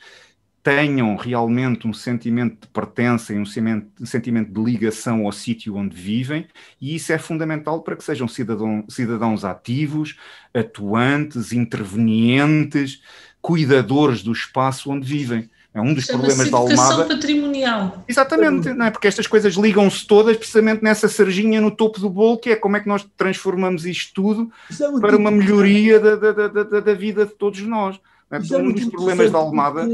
tenham realmente um sentimento de pertença e um sentimento de ligação ao sítio onde vivem, e isso é fundamental para que sejam cidadãos ativos, atuantes, intervenientes, cuidadores do espaço onde vivem. É um dos problemas da Almada. Educação patrimonial. Exatamente, não é? Porque estas coisas ligam-se todas precisamente nessa cerejinha no topo do bolo, que é como é que nós transformamos isto tudo para uma melhoria da vida de todos nós. Um dos problemas da Almada...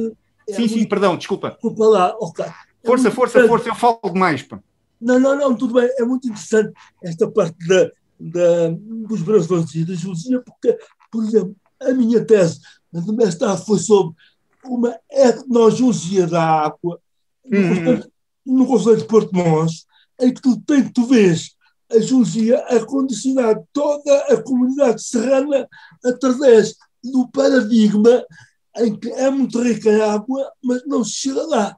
Sim, perdão, desculpa. Desculpa lá, ok. Força, eu falo demais. Pá. Não, tudo bem. É muito interessante esta parte dos brasões e da geologia, porque, por exemplo, a minha tese de mestrado foi sobre uma etnogeologia da água no Conselho de Porto Mons, em que tu vês a geologia a condicionar toda a comunidade serrana através do paradigma em que é muito rica em água, mas não se chega lá.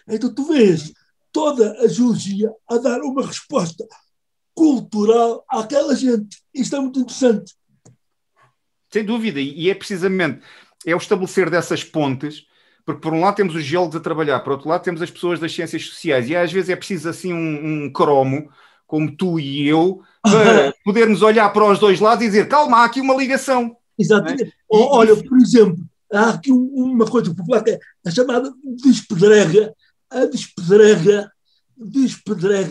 Então tu vês toda a geologia a dar uma resposta cultural àquela gente. Isto é muito interessante. Sem dúvida, e é precisamente o estabelecer dessas pontes, porque por um lado temos os geólogos a trabalhar, por outro lado temos as pessoas das ciências sociais, e às vezes é preciso assim um cromo, como tu e eu, para podermos olhar para os dois lados e dizer, calma, há aqui uma ligação. Exatamente. É? Olha, por exemplo, há aqui uma coisa popular que é a chamada despedrega. A despedrega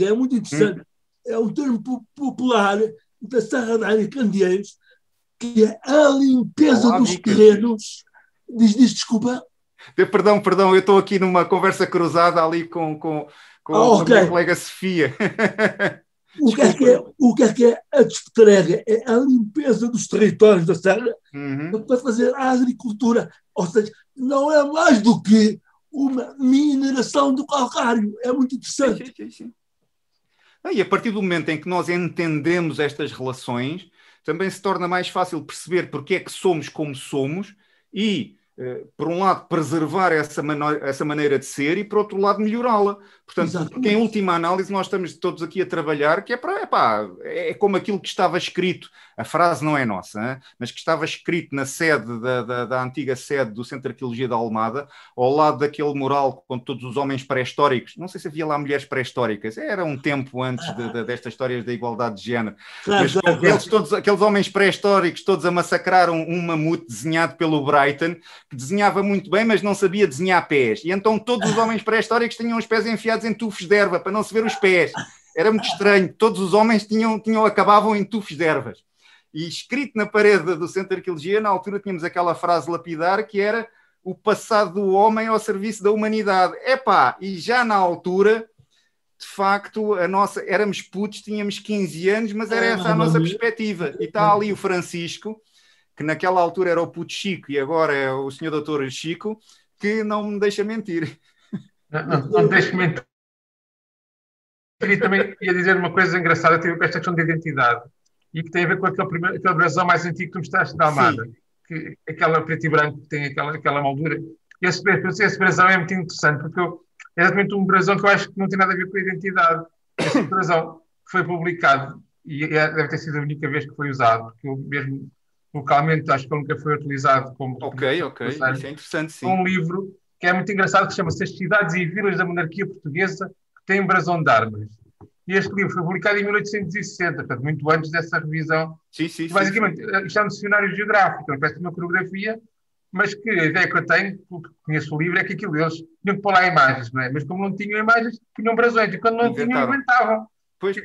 é muito interessante. É um termo popular da Serra da Área Candeeiros, que é a limpeza dos terrenos. Diz, desculpa. Perdão, eu estou aqui numa conversa cruzada ali com a minha colega Sofia. O que é que é a despedrega? É a limpeza dos territórios da Serra para fazer a agricultura. Ou seja, não é mais do que uma mineração do calcário. É muito interessante. Sim. E a partir do momento em que nós entendemos estas relações, também se torna mais fácil perceber porque é que somos como somos e, por um lado, preservar essa maneira de ser e, por outro lado, melhorá-la. Portanto, porque em última análise nós estamos todos aqui a trabalhar, que é como aquilo que estava escrito, a frase não é nossa, hein? Mas que estava escrito na sede da antiga sede do Centro de Arqueologia da Almada, ao lado daquele mural com todos os homens pré-históricos. Não sei se havia lá mulheres pré-históricas, era um tempo antes destas histórias da igualdade de género. Mas todos aqueles homens pré-históricos todos a massacrar um mamute desenhado pelo Brighton, que desenhava muito bem, mas não sabia desenhar pés. E então todos os homens pré-históricos tinham os pés enfiados em tufos de erva, para não se ver os pés. Era muito estranho. Todos os homens acabavam em tufos de ervas. E escrito na parede do Centro de Arqueologia, na altura tínhamos aquela frase lapidar que era o passado do homem ao serviço da humanidade. E já na altura, de facto, éramos putos, tínhamos 15 anos, mas era essa a nossa perspectiva. E está ali o Francisco, que naquela altura era o puto Chico e agora é o senhor doutor Chico, que não me deixa mentir. Não deixe mentir. Eu também ia dizer uma coisa engraçada, tive com esta questão de identidade, e que tem a ver com aquele brasão mais antigo que tu mostraste da Almada, que, aquela preto e branco que tem aquela moldura. Esse brasão é muito interessante, porque é exatamente um brasão que eu acho que não tem nada a ver com a identidade. Esse brasão foi publicado, e deve ter sido a única vez que foi usado, porque eu mesmo localmente acho que ele nunca foi utilizado como... Ok, isso é interessante, sim. Um livro que é muito engraçado, que chama-se As Cidades e Vilas da Monarquia Portuguesa, que tem um brasão de armas. E este livro foi publicado em 1860, portanto, muito antes dessa revisão. Sim. Basicamente, isto é um dicionário geográfico, parece uma coreografia, mas que a ideia que eu tenho, porque conheço o livro, é que aquilo eles tinham que pôr lá imagens, não é? Mas como não tinham imagens, tinham brasões, e quando não tinham, inventavam. Pois.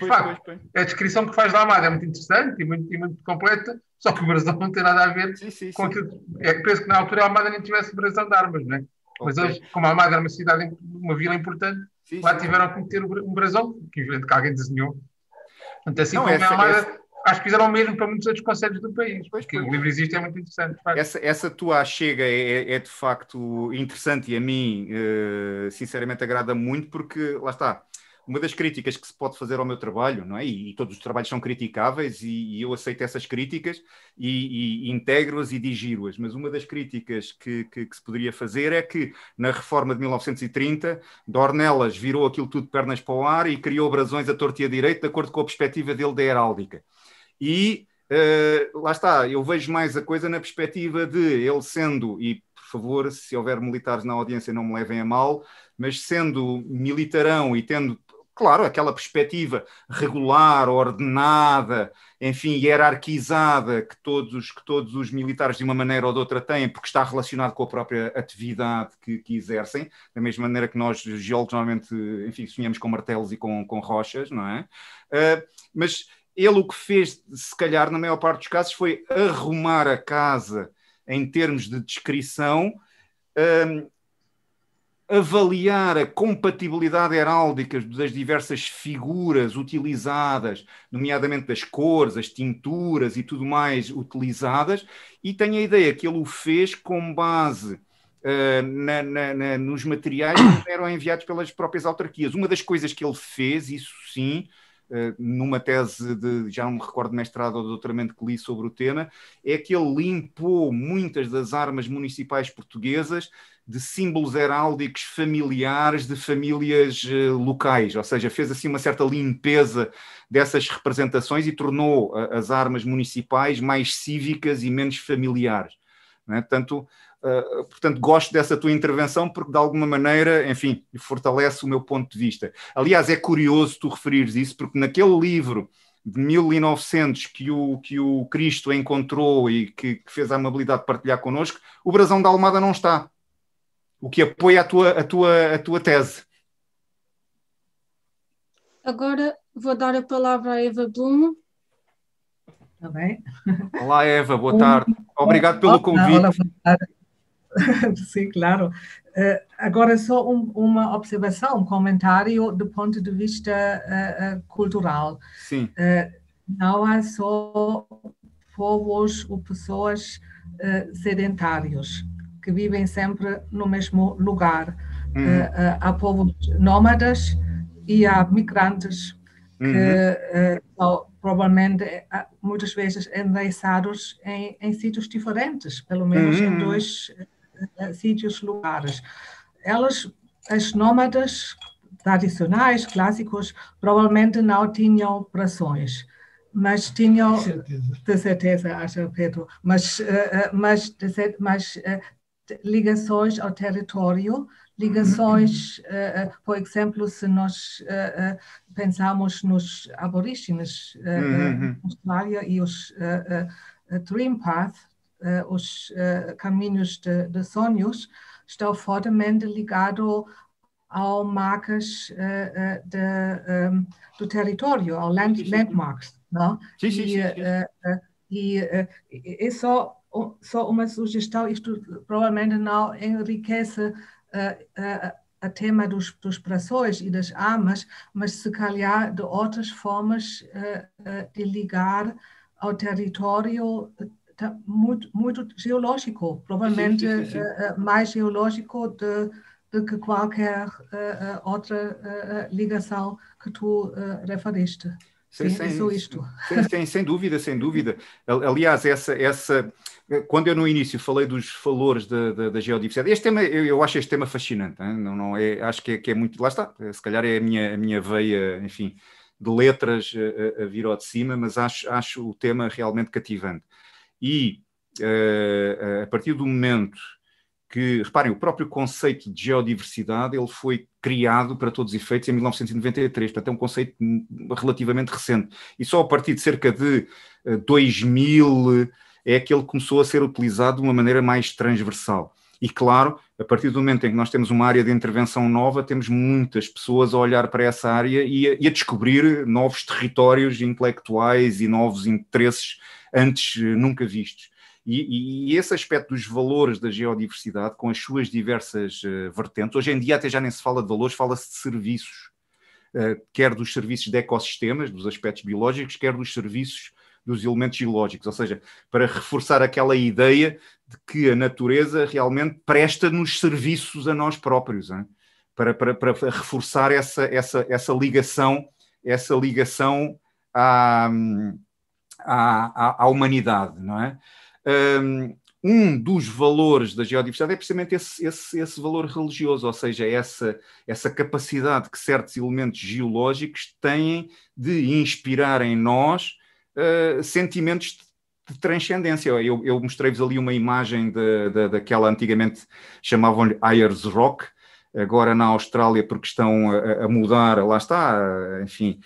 A descrição que faz da Almada é muito interessante e muito completa, só que o brasão não tem nada a ver com aquilo. Penso que na altura a Almada nem tivesse brasão de armas, não é? Mas hoje, como a Almada era uma vila importante, lá tiveram que meter um brasão, que alguém desenhou. Portanto, assim como a Almada, acho que fizeram o mesmo para muitos outros concelhos do país, porque o livro existe e é muito interessante. Essa tua chega é de facto interessante e a mim, sinceramente, agrada muito, porque, lá está, uma das críticas que se pode fazer ao meu trabalho, não é? E todos os trabalhos são criticáveis e eu aceito essas críticas e integro-as e digiro-as, mas uma das críticas que se poderia fazer é que na reforma de 1930 Dornelas virou aquilo tudo de pernas para o ar e criou brasões a torto e a direito de acordo com a perspectiva dele da heráldica. E lá está, eu vejo mais a coisa na perspectiva de ele sendo, e por favor, se houver militares na audiência não me levem a mal, mas sendo militarão e tendo, claro, aquela perspectiva regular, ordenada, enfim, hierarquizada que todos os militares de uma maneira ou de outra têm, porque está relacionado com a própria atividade que exercem, da mesma maneira que nós, geólogos, normalmente, enfim, sonhamos com martelos e com rochas, não é? Mas ele o que fez, se calhar, na maior parte dos casos, foi arrumar a casa em termos de descrição, avaliar a compatibilidade heráldica das diversas figuras utilizadas, nomeadamente das cores, as tinturas e tudo mais utilizadas, e tenho a ideia que ele o fez com base nos materiais que eram enviados pelas próprias autarquias. Uma das coisas que ele fez, isso sim, numa tese de, já não me recordo, de mestrado ou de doutoramento que li sobre o tema, é que ele limpou muitas das armas municipais portuguesas de símbolos heráldicos familiares de famílias locais, ou seja, fez assim uma certa limpeza dessas representações e tornou as armas municipais mais cívicas e menos familiares, não é? Portanto, gosto dessa tua intervenção porque, de alguma maneira, enfim, fortalece o meu ponto de vista. Aliás, é curioso tu referires isso, porque naquele livro de 1900 que o Cristo encontrou e que fez a amabilidade de partilhar connosco, o brasão da Almada não está, o que apoia a tua tese. Agora vou dar a palavra à Eva Blum. Está bem? Olá, Eva, boa tarde. Obrigado pelo convite. Olá, boa tarde. Sim, claro. Agora só uma observação, um comentário do ponto de vista cultural. Sim. Não há só povos ou pessoas sedentários que vivem sempre no mesmo lugar. Há povos nómadas e há migrantes que são provavelmente muitas vezes enraizados em sítios diferentes, pelo menos em dois sítios, lugares. As nómadas tradicionais, clássicos, provavelmente não tinham brasões, mas tinham, de certeza, acho, Pedro, mas ligações ao território, ligações, por exemplo, se nós pensamos nos aborígenes na Austrália e os Dream Path, os caminhos de sonhos, estão fortemente ligados ao marcas do território, ao landmarks. Não? Sim, sim, sim. E é só uma sugestão, isto provavelmente não enriquece a tema dos brasões e das armas, mas se calhar de outras formas de ligar ao território muito geológico, provavelmente sim. mais geológico do que qualquer outra ligação que tu referiste. Sem dúvida, sem dúvida. Aliás, quando eu no início falei dos valores da geodiversidade, este tema, eu acho este tema fascinante, não é, acho que é muito, lá está, se calhar é a minha veia, enfim, de letras a vir ao de cima, mas acho o tema realmente cativante. E a partir do momento que, reparem, o próprio conceito de geodiversidade, ele foi criado para todos os efeitos em 1993, portanto é um conceito relativamente recente. E só a partir de cerca de 2000 é que ele começou a ser utilizado de uma maneira mais transversal. E claro, a partir do momento em que nós temos uma área de intervenção nova, temos muitas pessoas a olhar para essa área e a descobrir novos territórios intelectuais e novos interesses antes nunca vistos. E esse aspecto dos valores da geodiversidade, com as suas diversas vertentes, hoje em dia até já nem se fala de valores, fala-se de serviços, quer dos serviços de ecossistemas, dos aspectos biológicos, quer dos serviços dos elementos geológicos, ou seja, para reforçar aquela ideia de que a natureza realmente presta-nos serviços a nós próprios, para reforçar essa ligação à humanidade, não é? Um dos valores da geodiversidade é precisamente esse valor religioso, ou seja, essa capacidade que certos elementos geológicos têm de inspirar em nós sentimentos de transcendência. Eu mostrei-vos ali uma imagem daquela antigamente chamavam-lhe Ayers Rock, agora na Austrália, porque estão a mudar, lá está, enfim,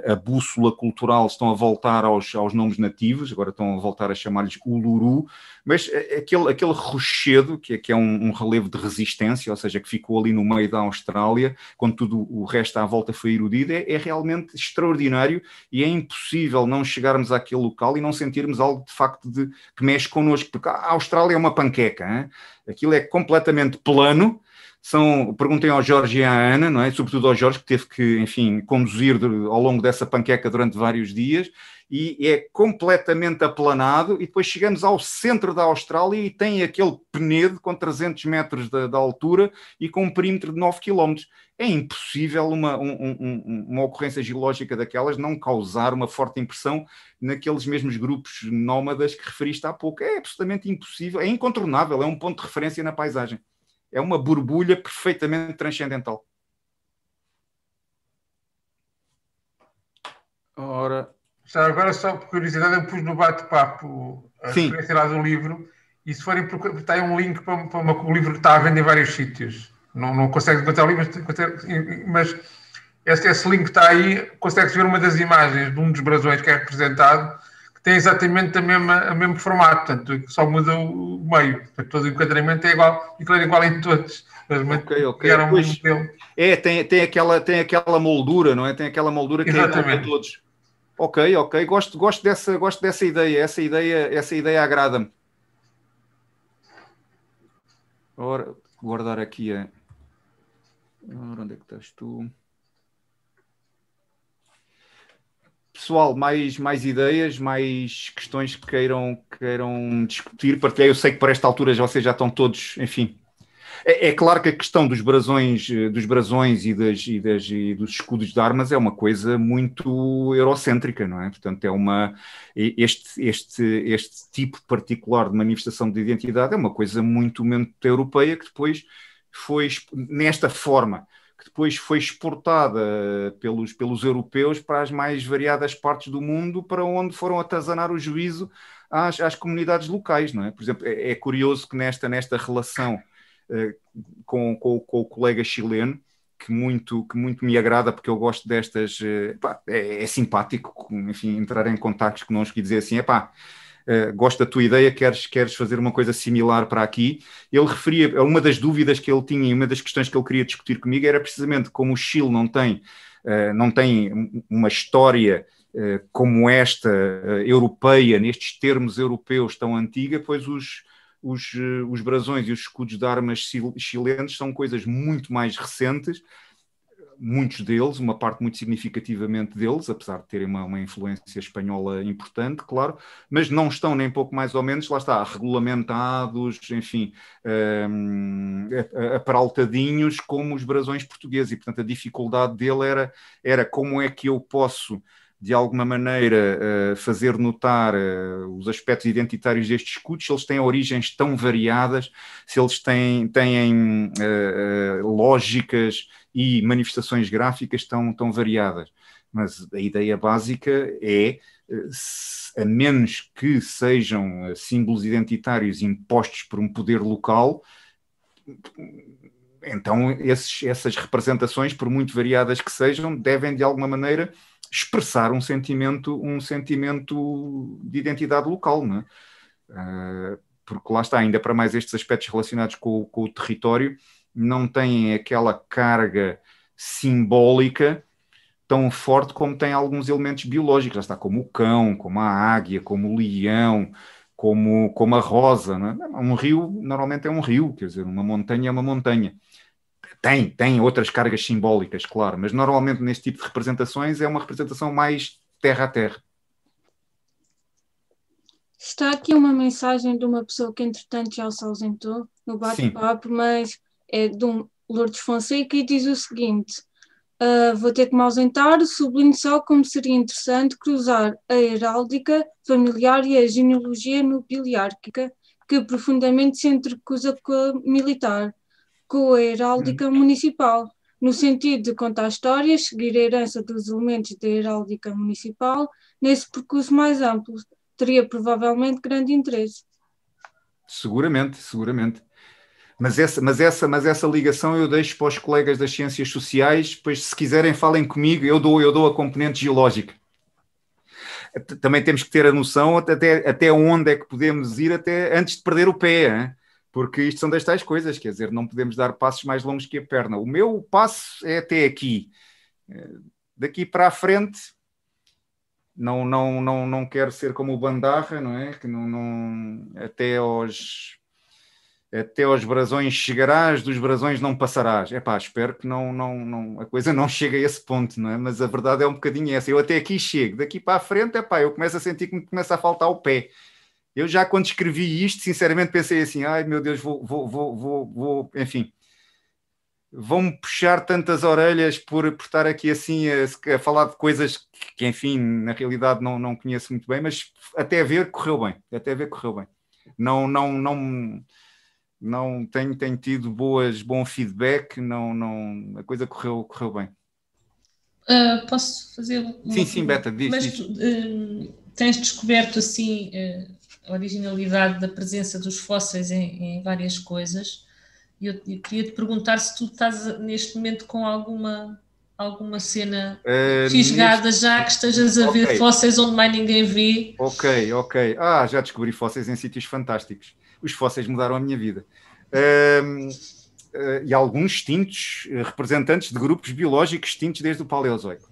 a bússola cultural, estão a voltar aos nomes nativos, agora estão a voltar a chamar-lhes Uluru, mas aquele rochedo, que é um relevo de resistência, ou seja, que ficou ali no meio da Austrália, quando tudo o resto à volta foi erudido, é realmente extraordinário e é impossível não chegarmos àquele local e não sentirmos algo de facto que mexe connosco, porque a Austrália é uma panqueca, hein? Aquilo é completamente plano. Perguntem ao Jorge e à Ana, não é? Sobretudo ao Jorge, que teve que, enfim, conduzir ao longo dessa panqueca durante vários dias, e é completamente aplanado, e depois chegamos ao centro da Austrália e tem aquele penedo com 300 metros da altura e com um perímetro de 9 km. É impossível uma ocorrência geológica daquelas não causar uma forte impressão naqueles mesmos grupos nómadas que referiste há pouco. É absolutamente impossível, é incontornável, é um ponto de referência na paisagem. É uma borbulha perfeitamente transcendental. Ora, já agora, só por curiosidade, eu pus no bate-papo a referência lá do livro, e se forem procurar, está aí um link para o livro que está à venda em vários sítios. Não consegue encontrar o livro, mas esse link está aí, consegue-se ver uma das imagens de um dos brasões que é representado, que tem exatamente o mesmo formato, portanto, só muda o meio. Portanto, todo o enquadramento é igual, e claro, igual em todos. Ok. Tem aquela moldura, não é? Tem aquela moldura que exatamente. É igual para todos. Ok. Gosto dessa ideia. Essa ideia agrada-me. Ora, guardar aqui a... Ora, onde é que estás tu? Pessoal, mais ideias, mais questões que queiram discutir, partilhar. Eu sei que para esta altura vocês já estão todos, enfim. É claro que a questão dos brasões e dos escudos de armas é uma coisa muito eurocêntrica, não é? Portanto, este tipo particular de manifestação de identidade é uma coisa muito europeia que depois foi, nesta forma, que depois foi exportada pelos europeus para as mais variadas partes do mundo, para onde foram atazanar o juízo às comunidades locais, não é? Por exemplo, é curioso que nesta relação com o colega chileno, que muito me agrada, porque eu gosto destas... é simpático, enfim, entrar em contactos connosco e dizer assim, gosto da tua ideia, queres fazer uma coisa similar para aqui. Ele referia, uma das dúvidas que ele tinha e uma das questões que ele queria discutir comigo era precisamente como o Chile não tem uma história como esta, europeia, nestes termos europeus tão antiga, pois os brasões e os escudos de armas chilenos são coisas muito mais recentes, muitos deles, uma parte muito significativamente deles, apesar de terem uma influência espanhola importante, claro, mas não estão nem pouco mais ou menos, lá está, regulamentados, enfim, aparaltadinhos como os brasões portugueses, e portanto a dificuldade dele era como é que eu posso de alguma maneira fazer notar os aspectos identitários destes escudos, se eles têm origens tão variadas, se eles têm lógicas e manifestações gráficas tão variadas. Mas a ideia básica é, a menos que sejam símbolos identitários impostos por um poder local, então essas representações, por muito variadas que sejam, devem de alguma maneira expressar um sentimento de identidade local, não é? Porque lá está, ainda para mais estes aspectos relacionados com o território, não têm aquela carga simbólica tão forte como tem alguns elementos biológicos, lá está, como o cão, como a águia, como o leão, como a rosa, não é? Um rio, normalmente é um rio, quer dizer, uma montanha é uma montanha. Tem outras cargas simbólicas, claro, mas normalmente neste tipo de representações é uma representação mais terra a terra. Está aqui uma mensagem de uma pessoa que entretanto já se ausentou no bate-papo, mas é de Lourdes Fonseca, e diz o seguinte: vou ter que me ausentar, sublinho só como seria interessante cruzar a heráldica familiar e a genealogia nobiliárquica, que profundamente se entrecruza com a militar, com a heráldica municipal, no sentido de contar histórias, seguir a herança dos elementos da heráldica municipal, nesse percurso mais amplo. Teria provavelmente grande interesse. Seguramente, seguramente. Mas essa ligação eu deixo para os colegas das ciências sociais, depois se quiserem falem comigo, eu dou a componente geológica. Também temos que ter a noção até onde é que podemos ir até antes de perder o pé, hein? Porque isto são das tais coisas, quer dizer, não podemos dar passos mais longos que a perna. O meu passo é até aqui. Daqui para a frente, não quero ser como o Bandarra, não é? Que até aos brasões chegarás, dos brasões não passarás. Espero que a coisa não chegue a esse ponto, não é? Mas a verdade é um bocadinho essa. Eu até aqui chego, daqui para a frente, eu começo a sentir que me começa a faltar o pé. Eu já quando escrevi isto, sinceramente pensei assim, ai meu Deus, enfim, vão-me puxar tantas orelhas por estar aqui assim a falar de coisas que, enfim, na realidade não conheço muito bem, mas até ver correu bem. Não tenho tido bom feedback, a coisa correu bem. Posso fazer uma Sim, Beta, diz. Mas tens descoberto assim a originalidade da presença dos fósseis em várias coisas, e eu queria te perguntar se tu estás neste momento com alguma cena fisgada já que estejas a ver fósseis onde mais ninguém vê. Ok. Já descobri fósseis em sítios fantásticos. Os fósseis mudaram a minha vida. E alguns extintos, representantes de grupos biológicos extintos desde o Paleozoico.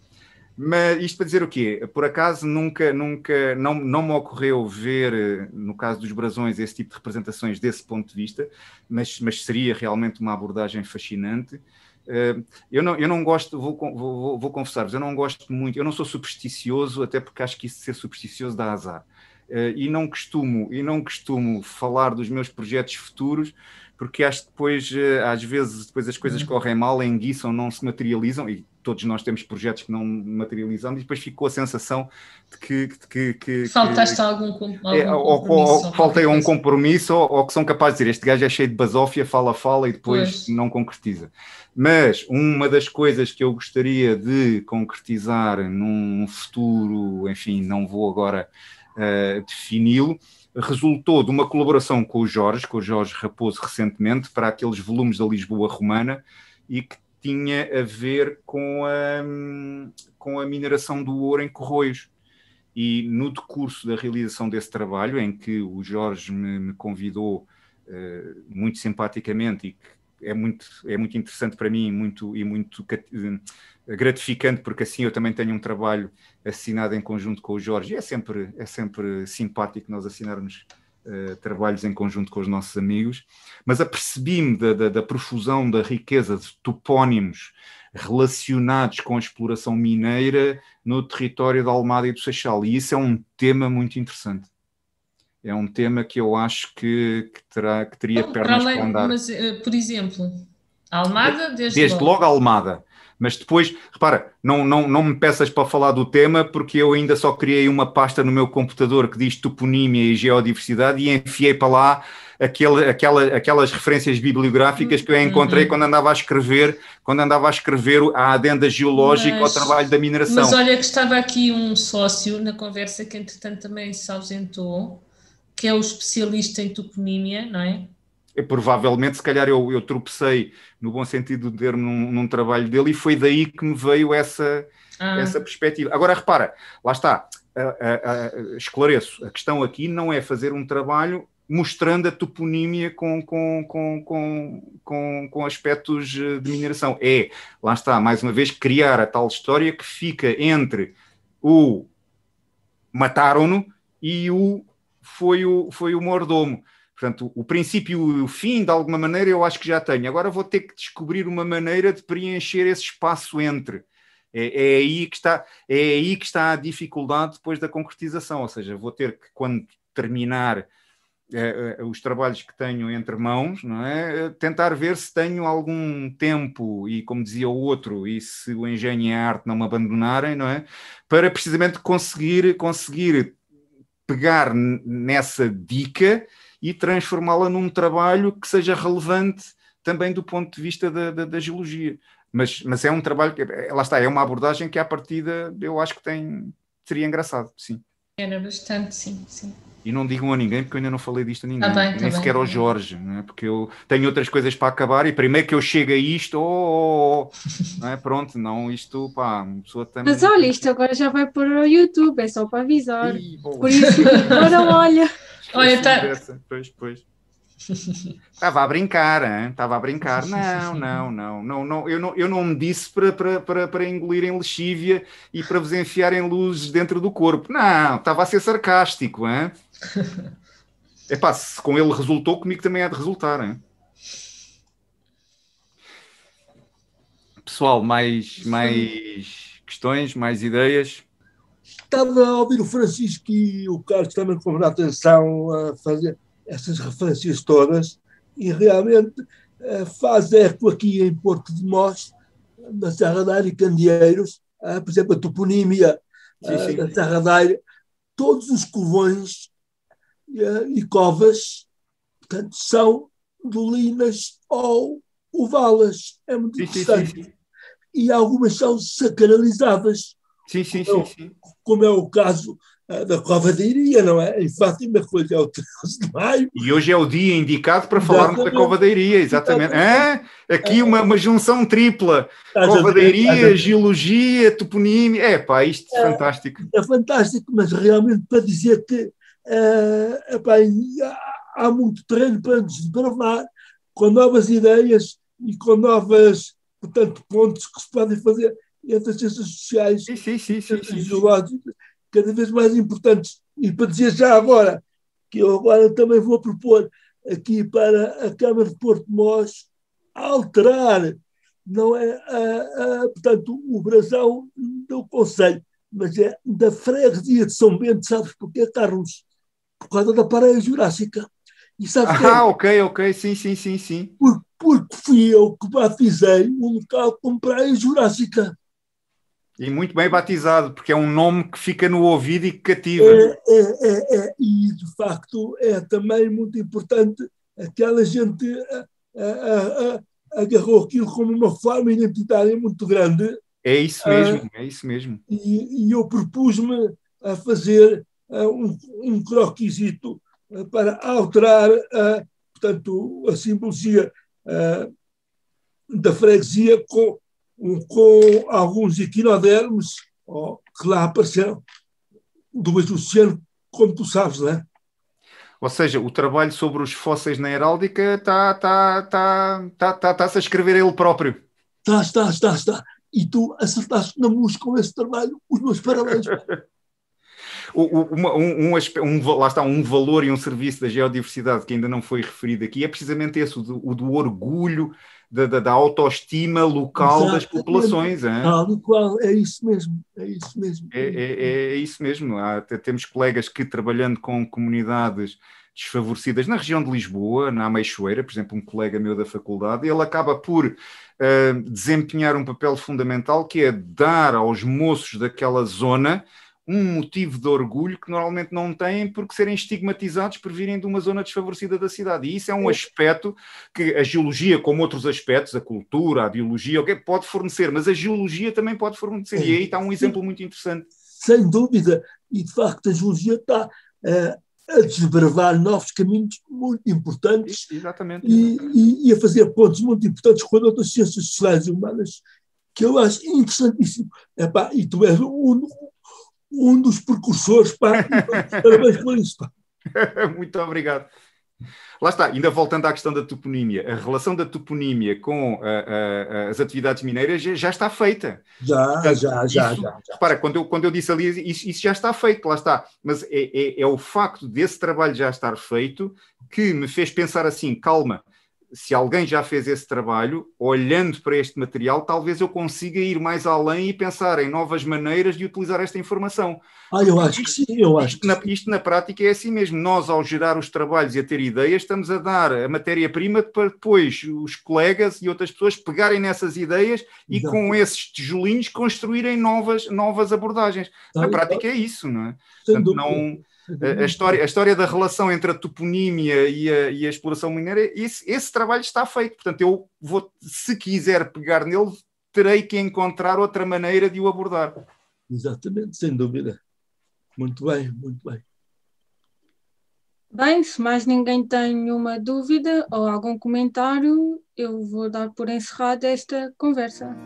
Mas isto para dizer o quê? Por acaso nunca não me ocorreu ver, no caso dos brasões, esse tipo de representações desse ponto de vista, mas seria realmente uma abordagem fascinante. Eu não gosto, vou confessar-vos, eu não gosto muito, eu não sou supersticioso, até porque acho que isso de ser supersticioso dá azar. E não costumo falar dos meus projetos futuros, porque acho que depois, às vezes, as coisas correm mal, enguiçam, não se materializam, e todos nós temos projetos que não materializamos, e depois ficou a sensação de que faltaste algum compromisso. Ou faltei um compromisso, ou que são capazes de dizer, este gajo é cheio de basófia, fala, e depois não concretiza. Mas uma das coisas que eu gostaria de concretizar num futuro, enfim, não vou agora defini-lo, resultou de uma colaboração com o Jorge Raposo, recentemente, para aqueles volumes da Lisboa Romana, e que tinha a ver com a mineração do ouro em Corroios. E no decurso da realização desse trabalho, em que o Jorge me convidou muito simpaticamente, e que é muito interessante para mim muito gratificante, porque assim eu também tenho um trabalho assinado em conjunto com o Jorge, e é sempre simpático nós assinarmos trabalhos em conjunto com os nossos amigos, mas apercebi-me da profusão, da riqueza de topónimos relacionados com a exploração mineira no território da Almada e do Seixal, e isso é um tema muito interessante. É um tema que eu acho que teria pernas para andar. Mas, por exemplo, a Almada, desde logo a Almada. Mas depois, repara, não me peças para falar do tema, porque eu ainda só criei uma pasta no meu computador que diz toponímia e geodiversidade, e enfiei para lá aquelas referências bibliográficas que eu encontrei quando andava a escrever a adenda geológica ao trabalho da mineração. Mas olha que estava aqui um sócio na conversa que entretanto também se ausentou, que é o especialista em toponímia, não é? Provavelmente, se calhar eu tropecei, no bom sentido do termo, num trabalho dele, e foi daí que me veio essa perspectiva. Agora, repara, lá está, esclareço, a questão aqui não é fazer um trabalho mostrando a toponímia com aspectos de mineração. Lá está, mais uma vez, criar a tal história que fica entre o mataram-no e foi o mordomo. Portanto, o princípio e o fim, de alguma maneira, eu acho que já tenho. Agora vou ter que descobrir uma maneira de preencher esse espaço entre. É aí que está a dificuldade depois da concretização. Ou seja, vou ter que, quando terminar os trabalhos que tenho entre mãos, não é? Tentar ver se tenho algum tempo, e como dizia o outro, e se o engenho e a arte não me abandonarem, não é? Para precisamente conseguir pegar nessa dica e transformá-la num trabalho que seja relevante também do ponto de vista da geologia. Mas é um trabalho que, lá está, é uma abordagem que à partida eu acho que seria engraçado, sim. Era bastante, sim, sim. E não digam a ninguém, porque eu ainda não falei disto a ninguém, nem sequer ao bem. Jorge, não é? Porque eu tenho outras coisas para acabar e primeiro que eu chego a isto, não é? Pronto, não, isto, pá, uma pessoa também... Mas olha, isto agora já vai para o YouTube, é só para avisar. Ih, por isso, agora olha. Olha, Pois. Estava a brincar, hein? Estava a brincar. Não. Eu não me disse para engolir em lexívia e para vos enfiarem luzes dentro do corpo. Não, estava a ser sarcástico, hein? Epá, se com ele resultou, comigo também há de resultar, hein? Pessoal, mais questões, mais ideias? Estava a ouvir o Francisco e o Carlos também com a atenção a fazer essas referências todas, e realmente faz eco aqui em Porto de Mós, na Serra da Aire e Candeeiros, por exemplo, a toponímia da Serra da Aire, todos os covões e covas, portanto, são dolinas ou ovalas. É muito interessante. Sim. E algumas são sacralizadas. Sim. Como é o caso da Cova da Iria, não é? Em Fátima, que hoje é o 13 de maio. E hoje é o dia indicado para falarmos da Cova da Iria, exatamente. Aqui uma junção tripla. Cova da Iria, geologia, toponímia. Isto é fantástico. É fantástico, mas realmente para dizer que há muito terreno para nos desbravar, com novas ideias e com novas, portanto, pontos que se podem fazer entre as ciências sociais e geológicas, cada vez mais importantes. E para dizer já agora, que eu agora também vou propor aqui para a Câmara de Porto de Mós alterar, não é, portanto, o brasão do Conselho, mas é da freguesia de São Bento, sabes porquê, Carlos? Por causa da Pareia Jurássica. E sabes ok, sim. Porque fui eu que batizei o local como Praia Jurássica. E muito bem batizado, porque é um nome que fica no ouvido e que cativa. E, de facto, é também muito importante. Aquela gente agarrou aquilo como uma forma identitária muito grande. É isso mesmo. E eu propus-me a fazer um croquisito para alterar, portanto, a simbologia da freguesia com alguns equinodermos que lá apareceram do oceano, como tu sabes, não é? Ou seja, o trabalho sobre os fósseis na heráldica está-se a escrever ele próprio. Está. E tu acertaste na música com esse trabalho. Os meus parabéns. Lá está, um valor e um serviço da geodiversidade que ainda não foi referido aqui, é precisamente esse, o do orgulho, da autoestima local das populações. É isso mesmo. É isso mesmo. Temos colegas que, trabalhando com comunidades desfavorecidas na região de Lisboa, na Ameixoeira, por exemplo, um colega meu da faculdade, ele acaba por desempenhar um papel fundamental, que é dar aos moços daquela zona um motivo de orgulho que normalmente não têm, porque serem estigmatizados por virem de uma zona desfavorecida da cidade. E isso é um aspecto que a geologia, como outros aspectos, a cultura, a biologia, pode fornecer, mas a geologia também pode fornecer. E aí está um exemplo muito interessante. Sem dúvida. E, de facto, a geologia está a desbravar novos caminhos muito importantes. Exatamente. E a fazer pontos muito importantes com outras ciências sociais e humanas, que eu acho interessantíssimo. E tu és um dos precursores, parabéns por isso. Muito obrigado. Lá está, ainda voltando à questão da toponímia, a relação da toponímia com as atividades mineiras já está feita. Já. Repara, quando eu disse ali, isso já está feito, lá está. Mas é o facto desse trabalho já estar feito que me fez pensar assim, calma, se alguém já fez esse trabalho, olhando para este material, talvez eu consiga ir mais além e pensar em novas maneiras de utilizar esta informação. Eu acho que sim, eu acho que sim. Isto na prática é assim mesmo. Nós, ao gerar os trabalhos e a ter ideias, estamos a dar a matéria-prima para depois os colegas e outras pessoas pegarem nessas ideias e Exato. com esses tijolinhos construírem novas abordagens. Na prática é isso, não é? Portanto, não... A história da relação entre a toponímia e a exploração mineira, esse trabalho está feito. Portanto, eu vou, se quiser pegar nele, terei que encontrar outra maneira de o abordar. Exatamente, sem dúvida. Muito bem, muito bem. Bem, se mais ninguém tem nenhuma dúvida ou algum comentário, eu vou dar por encerrada esta conversa.